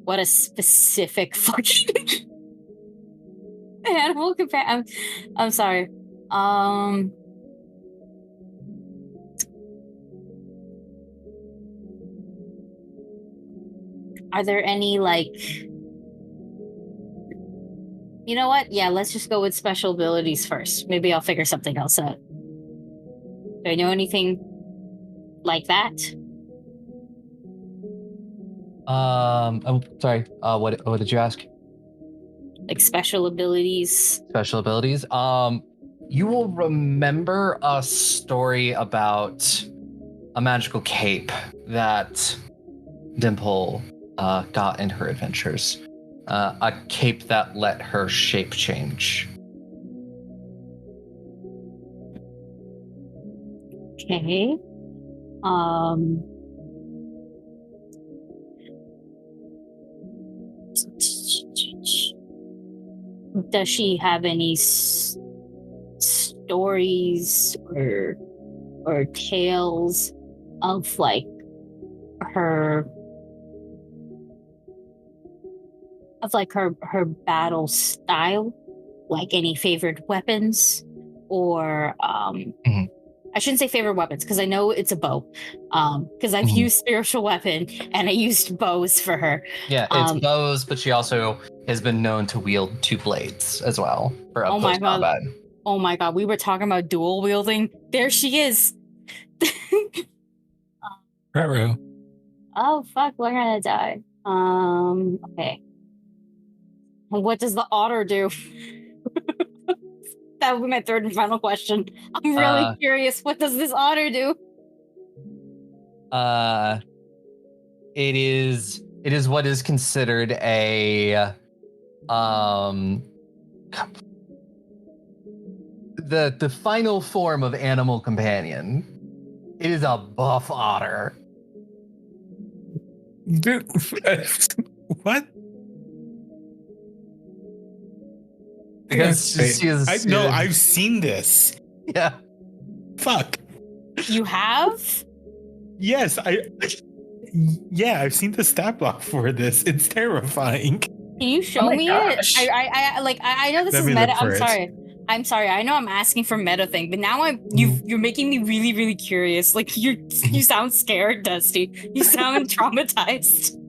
What a specific fucking animal companion. I'm sorry. Are there any, like... You know what? Yeah, let's just go with special abilities first. Maybe I'll figure something else out. Do I know anything like that? I'm sorry. What did you ask? Like special abilities? Special abilities. You will remember a story about a magical cape that Dimple got in her adventures. A cape that let her shape change. Okay. Does she have any stories or tales of like her battle style, like any favorite weapons or I shouldn't say favorite weapons because I know it's a bow, because I've used spiritual weapon and I used bows for her. Yeah, it's bows, but she also has been known to wield 2 blades as well for up close combat. Oh my god, we were talking about dual wielding. There she is. Ruh-roh. Oh fuck, we're gonna die. Okay. What does the otter do? That would be my third and final question. I'm really curious. What does this otter do? It is what is considered a the final form of animal companion. It is a buff otter. Dude, what? Because she is, I've seen this. Yeah. Fuck. You have? Yes, Yeah, I've seen the stat block for this. It's terrifying. Can you show my me gosh. it? I know this Let is me look meta. for I'm it. sorry. I'm sorry. I know I'm asking for meta thing, but now you're making me really, really curious. Like you sound scared, Dusty. You sound traumatized.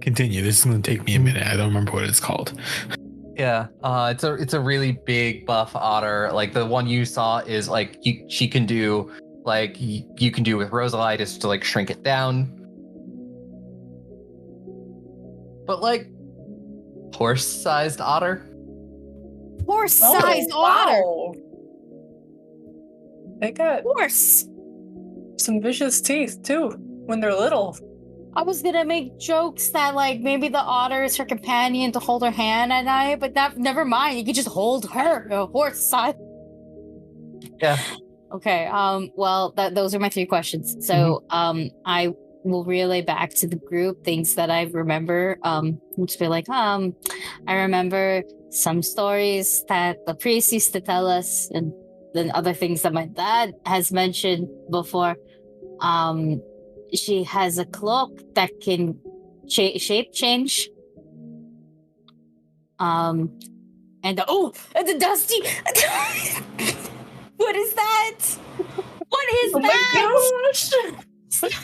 Continue. This is going to take me a minute. I don't remember what it's called. Yeah, it's a really big buff otter. Like the one you saw is like she can do like you can do with Rosalie just to like shrink it down. But like horse-sized otter. Horse-sized otter. Wow. They got Horse. some vicious teeth too when they're little. I was gonna make jokes that like maybe the otter is her companion to hold her hand at night, but never mind. You could just hold her, a horse size. Yeah. Okay. Well, those are my 3 questions. So, I will relay back to the group things that I remember. Just be like, I remember some stories that the priest used to tell us, and then other things that my dad has mentioned before. She has a cloak that can shape change. And the Dusty. What is that? What is Oh that? my gosh!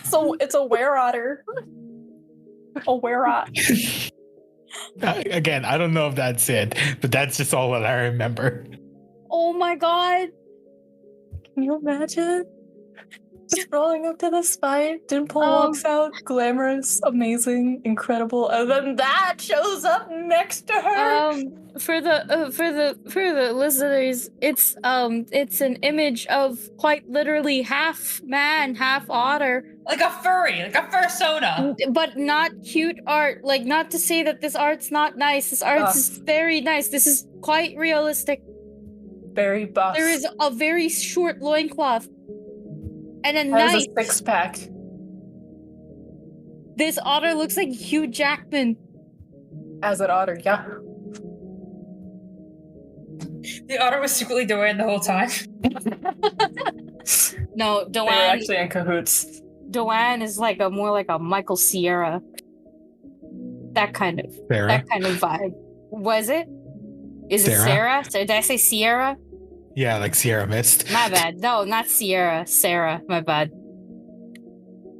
So it's a were otter. A were ot. Again, I don't know if that's it, but that's just all that I remember. Oh my god! Can you imagine? Just rolling up to the spine, Dimple walks out, glamorous, amazing, incredible, and then that shows up next to her. For the listeners, it's an image of quite literally half man, half otter. Like a furry, like a fursona. But not cute art. Like, not to say that this art's not nice. This art is very nice. This is quite realistic. Very buff. There is a very short loincloth. And a has nice... a 6-pack. This otter looks like Hugh Jackman. As an otter, yeah. The otter was secretly doing the whole time. No, They're Doan actually in cahoots. Doan is like more like a Michael Sierra. That kind of vibe. Was it? Is it Sarah? So did I say Sierra? Yeah, like Sierra Mist. My bad. No, not Sierra. Sarah. My bad.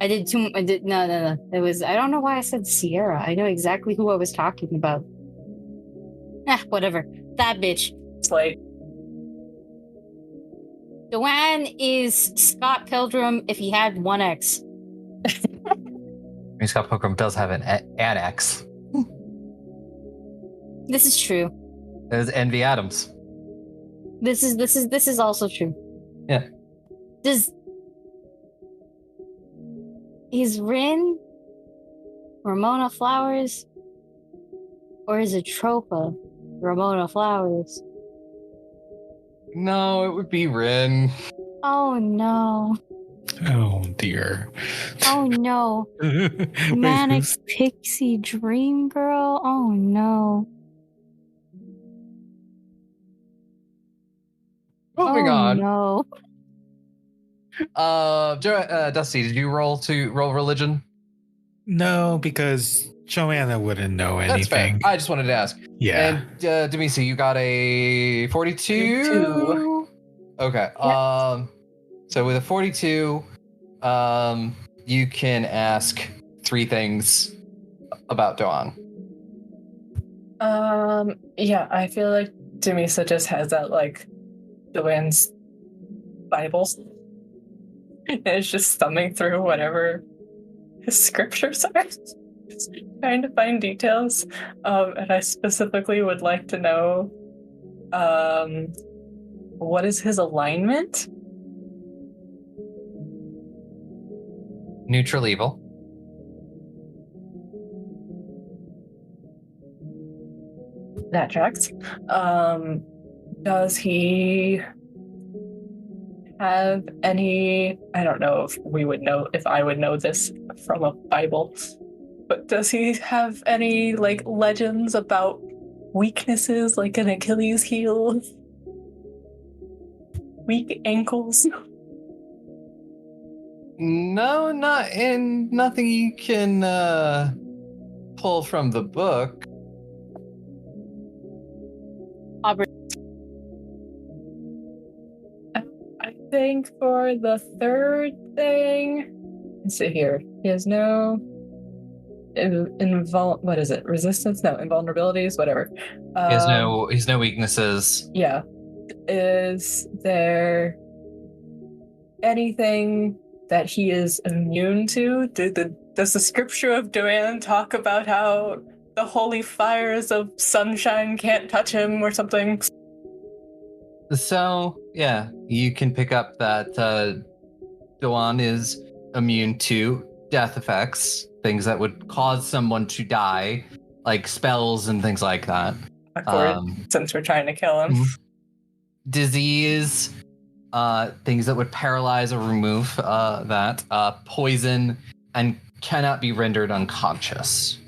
No. It was, I don't know why I said Sierra. I know exactly who I was talking about. Whatever. That bitch. Slate. Doan is Scott Pilgrim if he had 1X. Scott Pilgrim does have an X. This is true. There's Envy Adams. This is also true. Yeah. Is Rin Ramona Flowers? Or is it Tropa Ramona Flowers? No, it would be Rin. Oh no. Oh dear. Oh no. Manic Pixie Dream Girl? Oh no. Moving on. No. Dusty, did you roll religion? No, because Joanna wouldn't know anything. That's fair. I just wanted to ask. Yeah. And Demisi, you got a 42? 42. Okay. Yes. So with a 42, you can ask 3 things about Doan. Yeah, I feel like Demisa just has that, like, Doan's Bible. And it's just thumbing through whatever his scriptures are. Trying to find details. And I specifically would like to know what is his alignment? Neutral evil. That tracks. Does he have any, I don't know if I would know this from a Bible, but does he have any like legends about weaknesses like an Achilles heel? Weak ankles? No, nothing you can pull from the book. Aubrey. I think for the third thing, let's see here. He has no what is it? Resistance? No, invulnerabilities, whatever. He has no weaknesses. Yeah. Is there anything that he is immune to? Does the scripture of Doan talk about how the holy fires of sunshine can't touch him or something? So, yeah, you can pick up that Doan is immune to death effects, things that would cause someone to die, like spells and things like that. Since we're trying to kill him. Disease, things that would paralyze or remove that, poison, and cannot be rendered unconscious.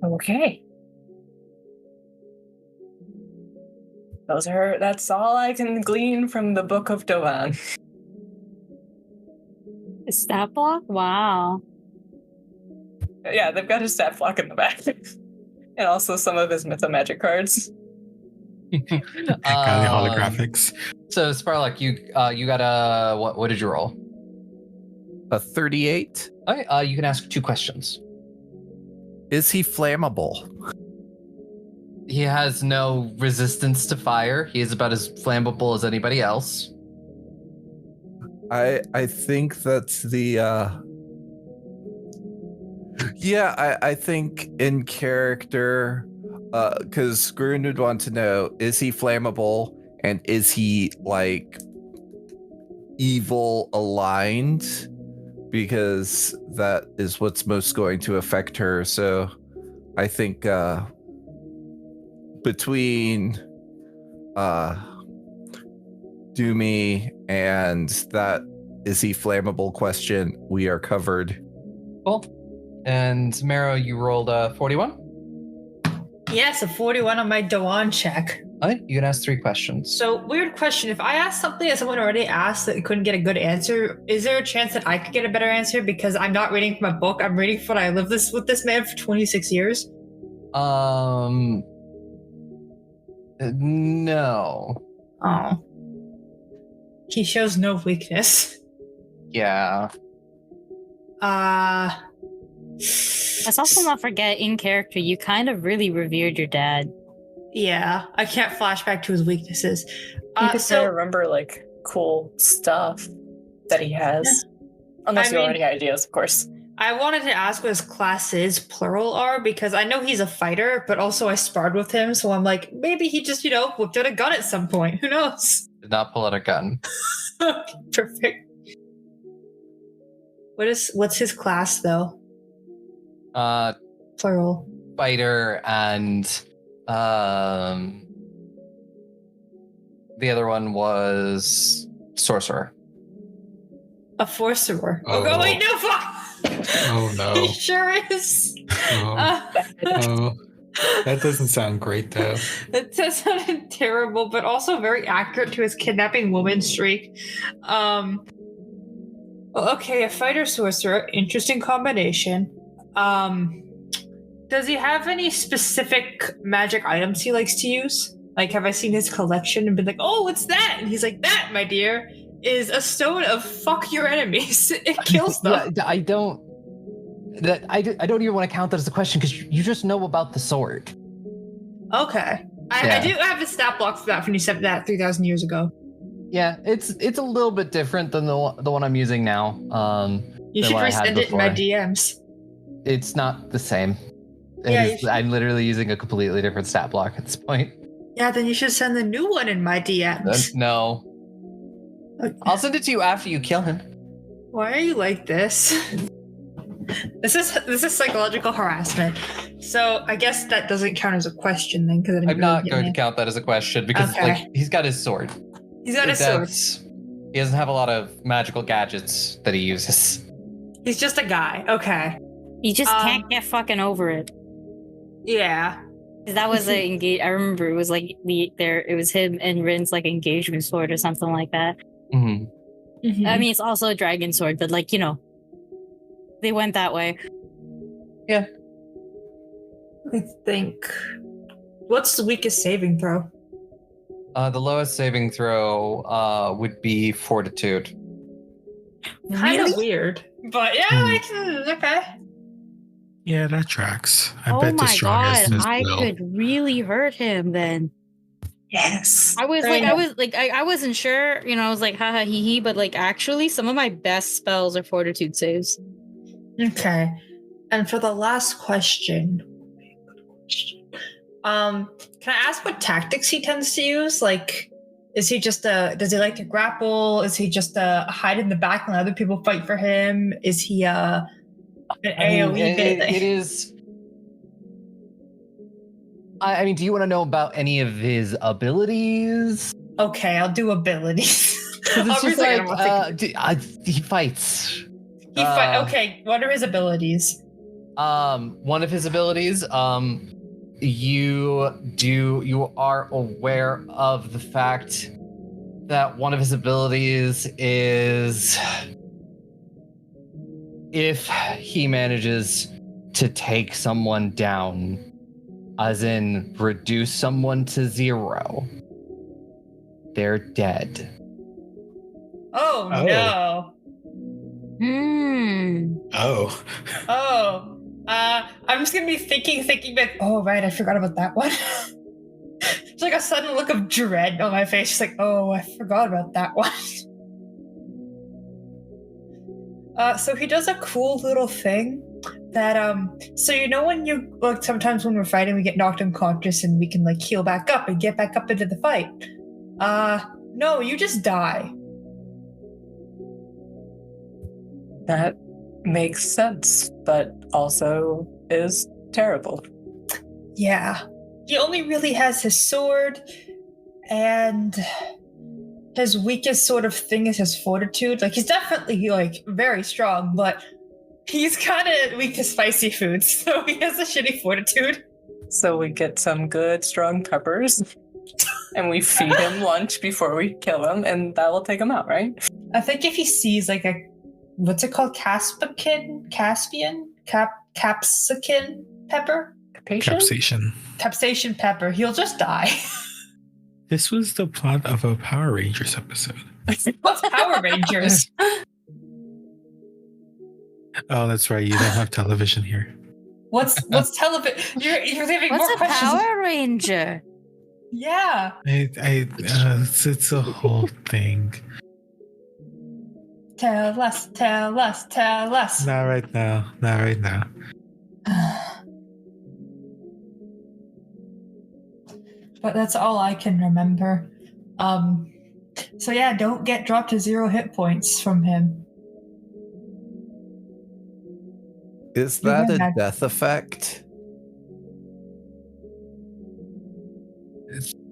Okay. That's all I can glean from the Book of Doan. A stat block? Wow. Yeah, they've got his stat block in the back. And also some of his Mythomagic cards. Got the holographics. So Sparlock, you got a what did you roll? A 38. Okay, you can ask 2 questions. Is he flammable? He has no resistance to fire. He is about as flammable as anybody else. I think that's the I think in character, because Grun would want to know, is he flammable and is he like evil aligned? Because that is what's most going to affect her. So I think between Doomy and that is he flammable question, we are covered. Cool. And Mero, you rolled a 41? Yes, a 41 on my Doan check. Okay, you can ask 3 questions. So, weird question. If I asked something that someone already asked that couldn't get a good answer, is there a chance that I could get a better answer? Because I'm not reading from a book. I'm reading from what I lived with this man for 26 years. No. Oh. He shows no weakness. Yeah. Let's also not forget, in character, you kind of really revered your dad. Yeah, I can't flash back to his weaknesses. You could try to remember like cool stuff that he has. Yeah. Unless you already have ideas, of course. I wanted to ask what his classes, plural, are, because I know he's a fighter, but also I sparred with him, so I'm like, maybe he just, whipped out a gun at some point. Who knows? Did not pull out a gun. Okay, perfect. What's his class, though? Plural. Fighter and the other one was sorcerer. A sorcerer. Oh. Oh, wait, no, fuck! Oh, no. He sure is. Oh, that doesn't sound great, though. That sounded terrible, but also very accurate to his kidnapping woman streak. Okay, a fighter sorcerer. Interesting combination. Does he have any specific magic items he likes to use? Like, have I seen his collection and been like, oh, what's that? And he's like, that, my dear, is a stone of fuck your enemies. It kills them. Yeah, I don't even want to count that as a question because you just know about the sword. Okay. I do have a stat block for that when you sent that 3,000 years ago. Yeah, it's a little bit different than the one I'm using now. You should resend it in my DMs. It's not the same. I'm literally using a completely different stat block at this point. Yeah, then you should send the new one in my DMs. No. Okay. I'll send it to you after you kill him. Why are you like this? This is psychological harassment. So I guess that doesn't count as a question then, because I'm not going to count that as a question because he's got his sword. He's got his sword. He doesn't have a lot of magical gadgets that he uses. He He's just a guy. Okay. You just can't get fucking over it. Yeah. 'Cause that was a engage. I remember it was like it was him and Rin's like engagement sword or something like that. Mhm. I mean, it's also a dragon sword, but like, they went that way. I think. What's the weakest saving throw? The lowest saving throw would be Fortitude. Kind of weird. But yeah, okay. Yeah, that tracks. I Oh bet the my strongest god, is I Will. could really hurt him then. Yes. I wasn't sure, I was like, haha, hee hee, but like, actually, some of my best spells are fortitude saves. Okay. And for the last question, can I ask what tactics he tends to use? Like, is he just does he like to grapple? Is he just hide in the back and let other people fight for him? Is he an AoE bit? It is. I mean, do you want to know about any of his abilities? Okay, I'll do abilities. 'Cause it's just like, he fights. Okay, what are his abilities? One of his abilities, you are aware of the fact that one of his abilities is if he manages to take someone down, as in reduce someone to 0, they're dead. Oh. No. Oh. I'm just gonna be thinking back. Oh, right, I forgot about that one. It's like a sudden look of dread on my face. Just like, oh, I forgot about that one. So he does a cool little thing that, so when you, like, sometimes when we're fighting, we get knocked unconscious and we can, like, heal back up and get back up into the fight. No, you just die. That makes sense, but also is terrible. Yeah. He only really has his sword, and his weakest sort of thing is his fortitude. Like, he's definitely, like, very strong, but he's kind of weak to spicy foods, so he has a shitty fortitude. So we get some good, strong peppers, and we feed him lunch before we kill him, and that will take him out, right? I think if he sees, like, what's it called? Capsicum pepper? Capsation pepper. He'll just die. This was the plot of a Power Rangers episode. What's Power Rangers? Oh, that's right. You don't have television here. What's television? You're leaving What's more a questions. Power Ranger? Yeah. It's a whole thing. Tell us. Not right now. But that's all I can remember. So yeah, don't get dropped to 0 hit points from him. Is that a death effect?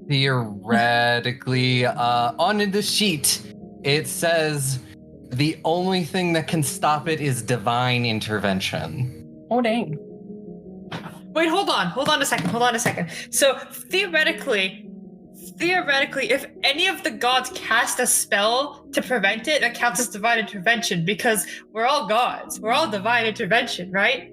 Theoretically, on the sheet, it says the only thing that can stop it is divine intervention. Oh, dang. Wait, hold on a second. So theoretically, if any of the gods cast a spell to prevent it, that counts as divine intervention, because we're all gods. We're all divine intervention, right?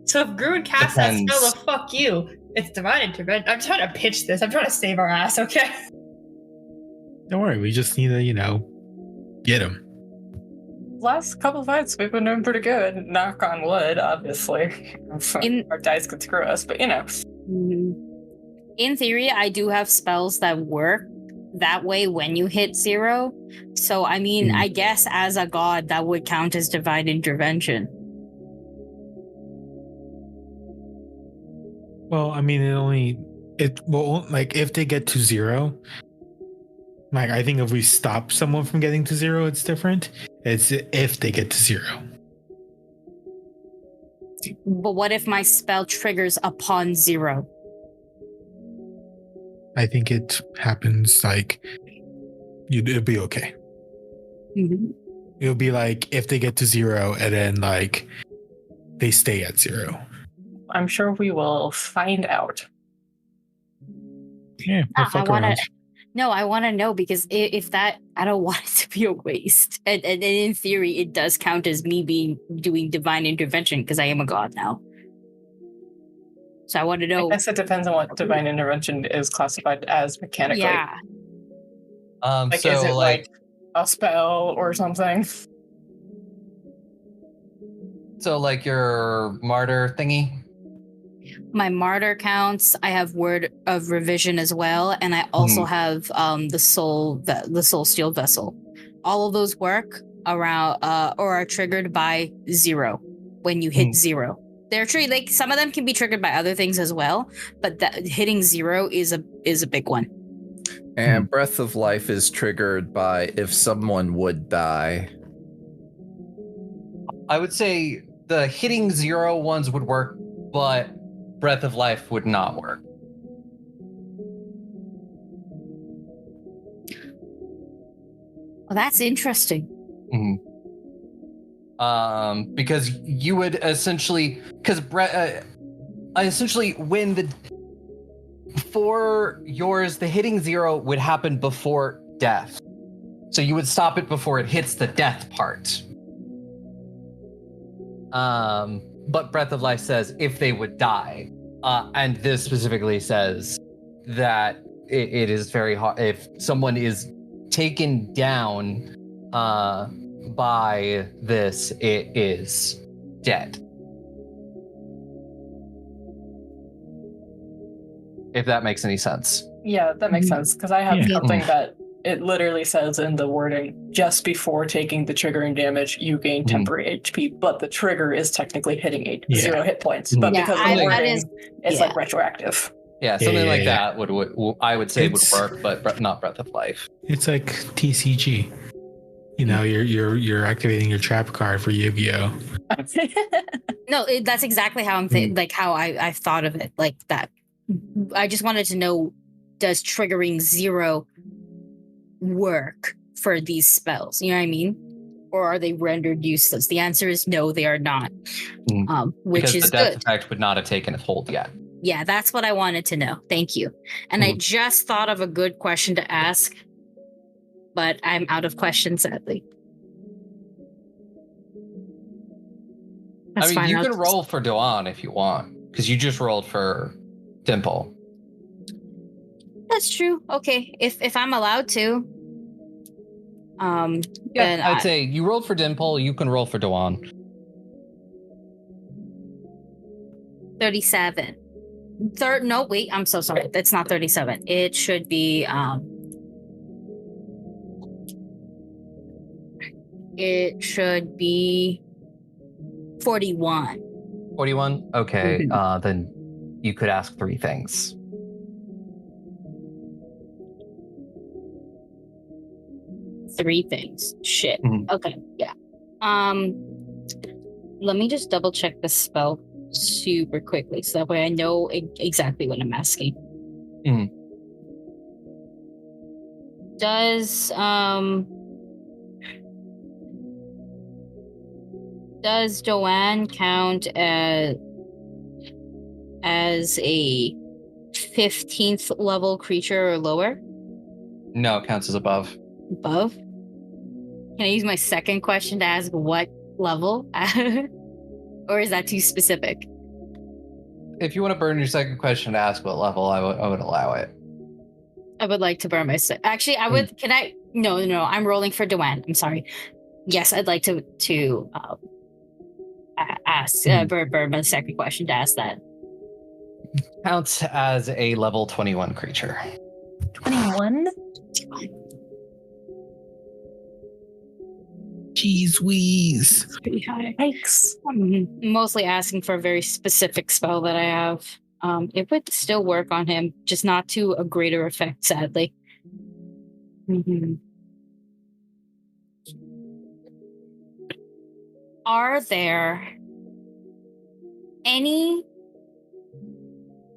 So if Grun casts that spell of fuck you, it's divine intervention. I'm trying to pitch this. I'm trying to save our ass, okay? Don't worry. We just need to, get him. Last couple fights, we've been doing pretty good. Knock on wood, obviously. Our dice could screw us, but In theory, I do have spells that work that way when you hit 0. So, I mean, I guess as a god, that would count as divine intervention. Well, I mean, if they get to 0, like, I think if we stop someone from getting to 0, it's different. It's if they get to 0. But what if my spell triggers upon 0? I think it happens, like, it'll be okay. Mm-hmm. It'll be like if they get to 0 and then like they stay at 0. I'm sure we will find out. Yeah, we'll fuck around. No, I want to know because if that, I don't want it to be a waste. And in theory, it does count as me doing divine intervention because I am a god now. So I want to know. I guess it depends on what divine intervention is classified as mechanically. Yeah. Like, is it like a spell or something? So like your martyr thingy? My martyr counts. I have word of revision as well, and I also have the soul steel vessel. All of those work around or are triggered by 0 when you hit 0. They're like some of them can be triggered by other things as well, but hitting 0 is a big one. And Breath of Life is triggered by if someone would die. I would say the hitting 0 ones would work, but Breath of Life would not work. Well, that's interesting. Because you would essentially, when for yours, the hitting 0 would happen before death. So you would stop it before it hits the death part. But Breath of Life says if they would die. And this specifically says that it is very hard. If someone is taken down by this, it is dead. If that makes any sense. Yeah, that makes sense. Because I have something that it literally says in the wording, just before taking the triggering damage, you gain temporary HP, but the trigger is technically hitting 0 hit points. But because of the wording, it's like retroactive. Yeah, something like that would I would say would work, but not Breath of Life. It's like TCG. You know, you're activating your trap card for Yu-Gi-Oh. No, that's exactly how I'm like how I've thought of it like that. I just wanted to know, does triggering 0 work for these spells? You know what I mean? Or are they rendered useless? The answer is no, they are not. Which because is the death good. effect would not have taken its hold yet. Yeah, that's what I wanted to know. Thank you. And I just thought of a good question to ask, but I'm out of questions, sadly. That's fine. You can roll for Doan if you want, because you just rolled for Dimple. That's true. Okay, if I'm allowed to. Then I'd say you rolled for Dimple. You can roll for Doan. 37. No, wait. I'm so sorry. It's not 37. It should be. It should be 41. 41? Okay. Then you could ask 3 things. Three things. Shit. Okay. Yeah. Let me just double check the spell super quickly so that way I know exactly what I'm asking. Does Joanne count as a 15th level creature or lower? No, it counts as above. Above? Can I use my second question to ask what level? Or is that too specific? If you want to burn your second question to ask what level, I would allow it. I would like to burn my actually I would can I no I'm rolling for Dewan. I'm sorry. Yes, I'd like to ask burn my second question to ask that. Counts as a level 21 creature. 21? Jeez Wheeze. It's pretty high. Yikes. I'm mostly asking for a very specific spell that I have. It would still work on him, just not to a greater effect, sadly. Are there any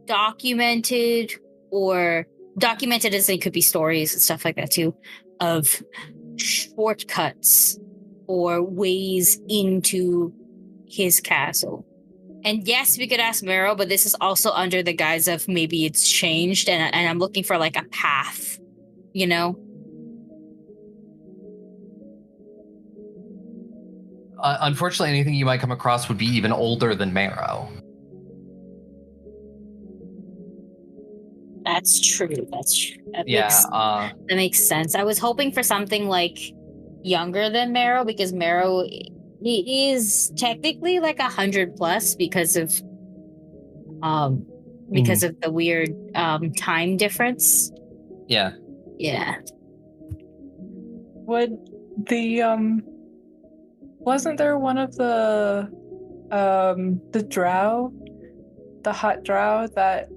documented as they could be stories and stuff like that too, of shortcuts or ways into his castle. And yes, we could ask Mero, but this is also under the guise of maybe it's changed, and I'm looking for like a path, you know? Unfortunately, anything you might come across would be even older than Mero. That's true. That makes sense. I was hoping for something like younger than Mero, because Mero, he is technically like 100 plus because of the weird time difference. Yeah. Would the wasn't there one of the drow, the hot drow that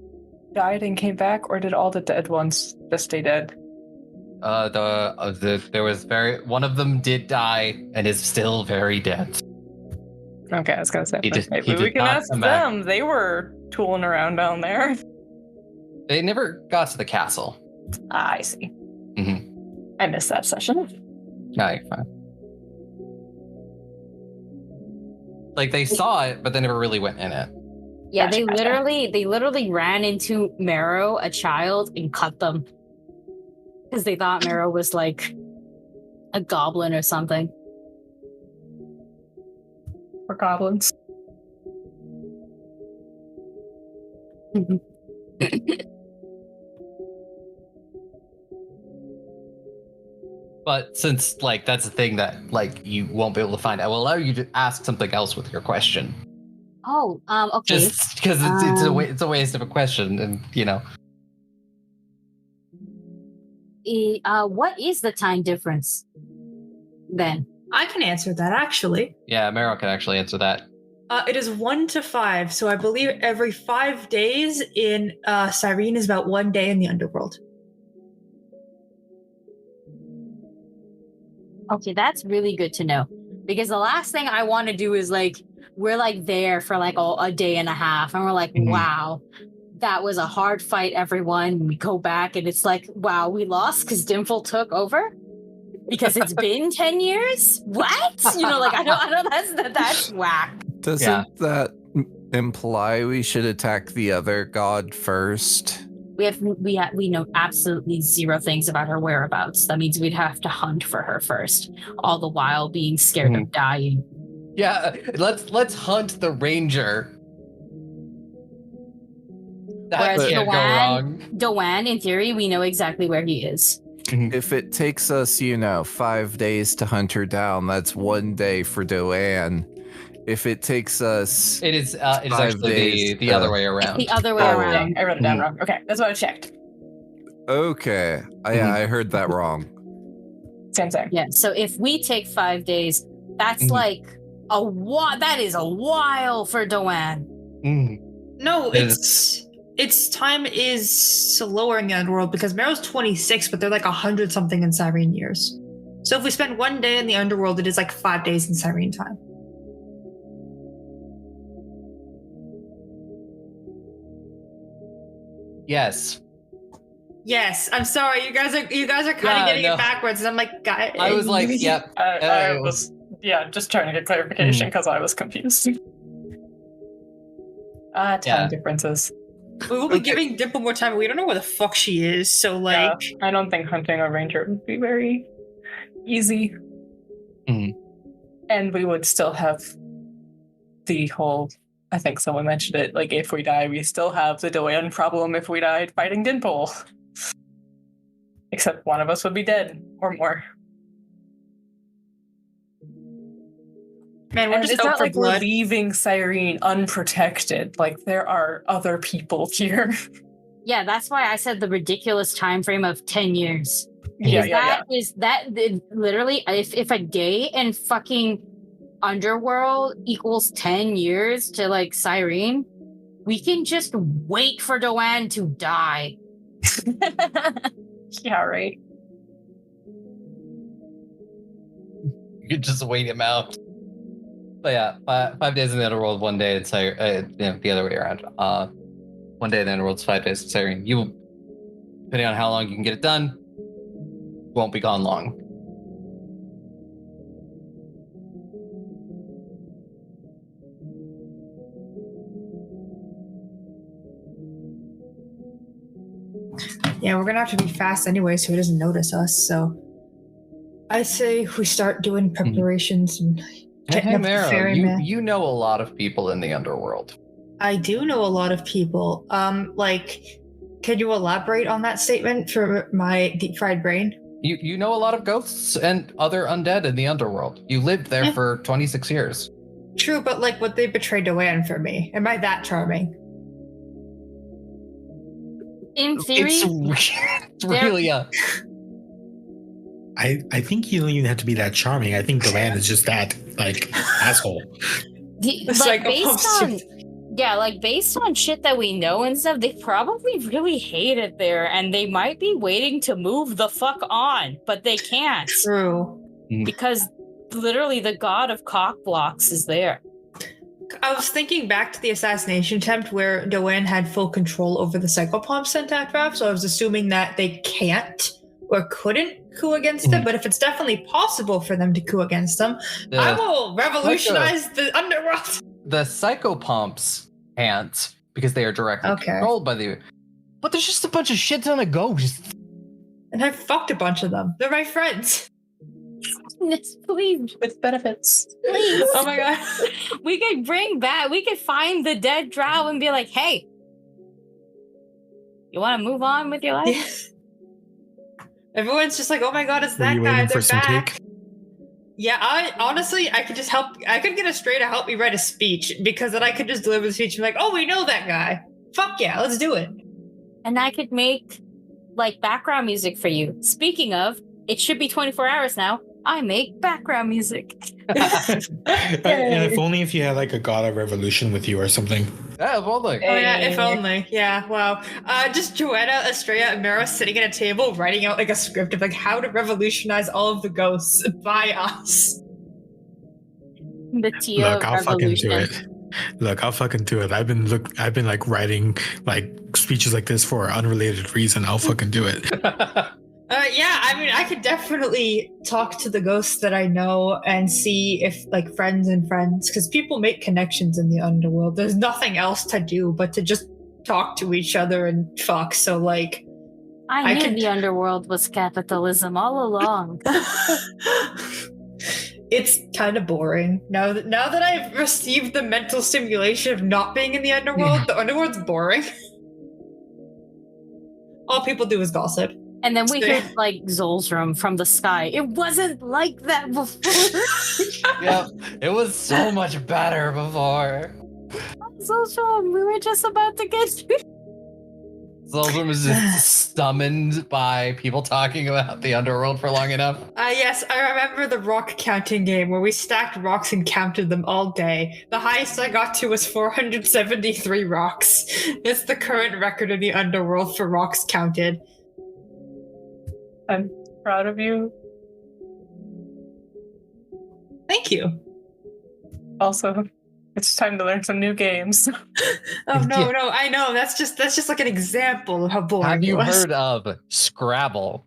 died and came back, or did all the dead ones just stay dead? There was one of them did die and is still very dead. Okay, I was gonna say He we did can not ask come them. back. They were tooling around down there. They never got to the castle. I see. Mm-hmm. I missed that session. No, you're fine. Like they saw it, but they never really went in it. Yeah, Gotcha. they literally ran into Mero, a child, and cut them because they thought Mero was like a goblin or something. Or goblins. But since like that's a thing that like you won't be able to find, I will allow you to ask something else with your question. Oh, okay. Just because it's a waste of a question, and you know. What is the time difference then? I can answer that actually. Yeah, Meryl can actually answer that. It is 1 to 5, so I believe every 5 days in Cyrene is about 1 day in the underworld. Okay, that's really good to know. Because the last thing I want to do is like, we're like there for like a day and a half, and we're like, wow, that was a hard fight, everyone. We go back and it's like, wow, we lost because Dimple took over? Because it's been 10 years? What? You know, like, I know that's whack. Doesn't that imply we should attack the other god first? We know absolutely zero things about her whereabouts. That means we'd have to hunt for her first, all the while being scared of dying. Yeah, let's hunt the ranger. That can't go wrong. Doan, in theory, we know exactly where he is. If it takes us, 5 days to hunt her down, that's 1 day for Doan. If it takes us, it is actually the other way around. It's the other way around. I wrote it down wrong. Okay, that's what I checked. Okay, I heard that wrong. Same. Yeah. So if we take 5 days, that's like that is a while for Doan. No, its time is slower in the underworld because Mero's 26, but they're like 100 something in Cyrene years. So if we spend 1 day in the underworld, it is like 5 days in Cyrene time. Yes. I'm sorry. You guys are kind of getting it backwards, and I'm like, guys. I was like, yep. I was just trying to get clarification because I was confused. Time differences. We will be giving Dimple more time, but we don't know where the fuck she is. So like, I don't think hunting a ranger would be very easy. And we would still have the whole. I think someone mentioned it. Like, if we die, we still have the Doan problem. If we died fighting Dimple, except one of us would be dead or more. Man, it's not like we're leaving Cyrene unprotected. Like, there are other people here. Yeah, that's why I said the ridiculous time frame of 10 years. Is literally if a day in fucking Underworld equals 10 years to like Cyrene, we can just wait for Doan to die. Yeah, right. You could just wait him out. But yeah, 5 days in the Underworld, 1 day in Cyrene, the other way around. 1 day in the Underworld's 5 days in Cyrene. You, depending on how long you can get it done, won't be gone long. Yeah, we're gonna have to be fast anyway, so he doesn't notice us. So I say we start doing preparations and getting Hey, up the Mara, ferryman. you know a lot of people in the underworld. I do know a lot of people. Can you elaborate on that statement for my deep fried brain? You know a lot of ghosts and other undead in the underworld. You lived there for 26 years. True, but like, would they betray Doan for me? Am I that charming? In theory, It's really a... I think you don't even have to be that charming. I think Delan is just that like asshole. Based on shit that we know and stuff, they probably really hate it there, and they might be waiting to move the fuck on, but they can't. True. Because literally the god of cock blocks is there. I was thinking back to the assassination attempt where Doan had full control over the psychopomp syntax draft, so I was assuming that they can't or couldn't coup against it, but if it's definitely possible for them to coup against them, I will revolutionize the underworld. The psychopomps can't, because they are directly controlled by the... But there's just a bunch of shit ton of ghosts. And I fucked a bunch of them. They're my friends. Yes, please. With benefits. Please. Oh my god. We could find the dead drow and be like, hey, you want to move on with your life? Everyone's just like, oh my god, it's Were that you guy. waiting They're for some back. cake? Yeah, I could just help. I could get Estrella to help me write a speech, because then I could just deliver the speech and be like, oh, we know that guy. Fuck yeah, let's do it. And I could make like background music for you. Speaking of, it should be 24 hours now. I make background music. And if only if you had like a god of revolution with you or something. Yeah, well, like... Oh yeah, if only. Yeah, wow. Just Joanna, Estrella, and Mara sitting at a table writing out like a script of like how to revolutionize all of the ghosts by us. The Tia Look, I'll revolution. fucking do it. Look, I'll fucking do it. I've been like writing like speeches like this for an unrelated reason. I'll fucking do it. Yeah, I mean, I could definitely talk to the ghosts that I know and see if, like, friends, because people make connections in the underworld. There's nothing else to do but to just talk to each other and fuck. So, like, I knew the underworld was capitalism all along. It's kind of boring now that I've received the mental stimulation of not being in the underworld. The underworld's boring. All people do is gossip. And then we heard like Zolzrum from the sky. It wasn't like that before. Yeah, it was so much better before. Zolzrum, we were just about to get you. Zolzrum was just summoned by people talking about the underworld for long enough. Yes, I remember the rock counting game where we stacked rocks and counted them all day. The highest I got to was 473 rocks. It's the current record in the underworld for rocks counted. I'm proud of you. Thank you. Also, it's time to learn some new games. Oh no, I know. That's just like an example of how boring Have you it was. heard of Scrabble?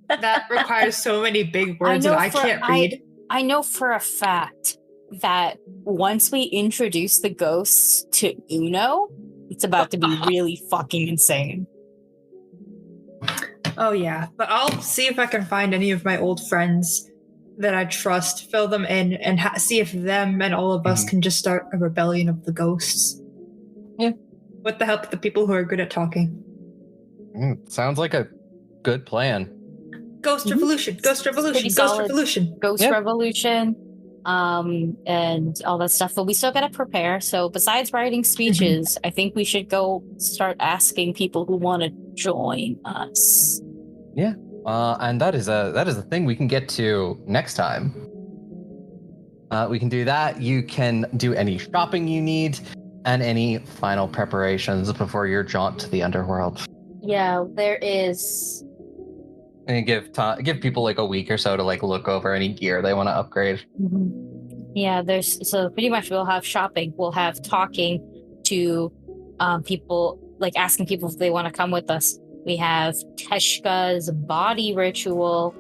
That requires so many big words that I can't read. I know for a fact that once we introduce the ghosts to Uno, it's about to be really fucking insane. Oh yeah, but I'll see if I can find any of my old friends that I trust, fill them in, and see if them and all of us can just start a rebellion of the ghosts. Yeah. With the help of the people who are good at talking. Sounds like a good plan. Ghost revolution, ghost revolution, ghost solid. revolution. Ghost revolution, and all that stuff. But we still gotta prepare. So besides writing speeches, I think we should go start asking people who want to join us. Yeah. And that is a thing we can get to next time. We can do that. You can do any shopping you need and any final preparations before your jaunt to the underworld. Yeah, there is. And give people like a week or so to like look over any gear they want to upgrade. Yeah, so pretty much we'll have shopping. We'll have talking to people, like asking people if they want to come with us. We have Teshka's body ritual.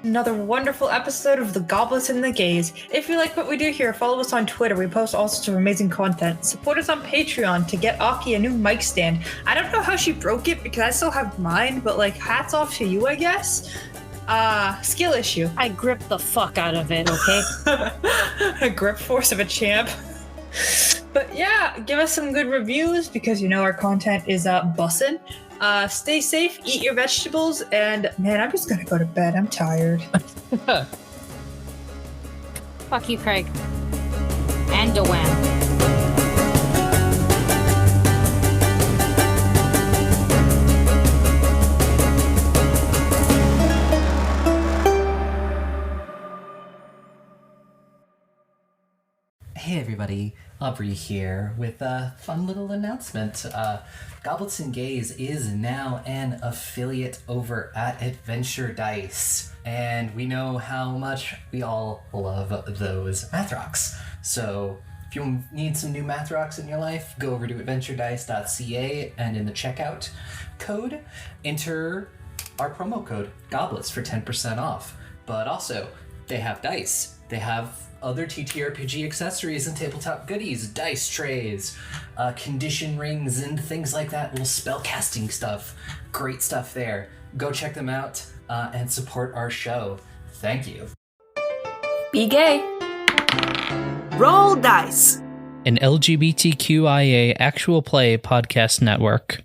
Another wonderful episode of The Goblets and the Gays. If you like what we do here, follow us on Twitter. We post all sorts of amazing content. Support us on Patreon to get Aki a new mic stand. I don't know how she broke it because I still have mine, but like hats off to you, I guess. Skill issue. I gripped the fuck out of it, okay? A grip force of a champ. But yeah, give us some good reviews because you know our content is bussin'. Stay safe, eat your vegetables, and man, I'm just gonna go to bed. I'm tired. Fuck you, Craig. And Dewan. Hey everybody, Aubrey here with a fun little announcement. Goblets and Gays is now an affiliate over at Adventure Dice, and we know how much we all love those math rocks. So if you need some new math rocks in your life, go over to adventuredice.ca and in the checkout code, enter our promo code GOBLETS for 10% off. But also, they have dice. They have other TTRPG accessories and tabletop goodies, dice trays, condition rings, and things like that, little spell casting stuff. Great stuff there. Go check them out and support our show. Thank you. Be gay. Roll dice. An LGBTQIA actual play podcast network.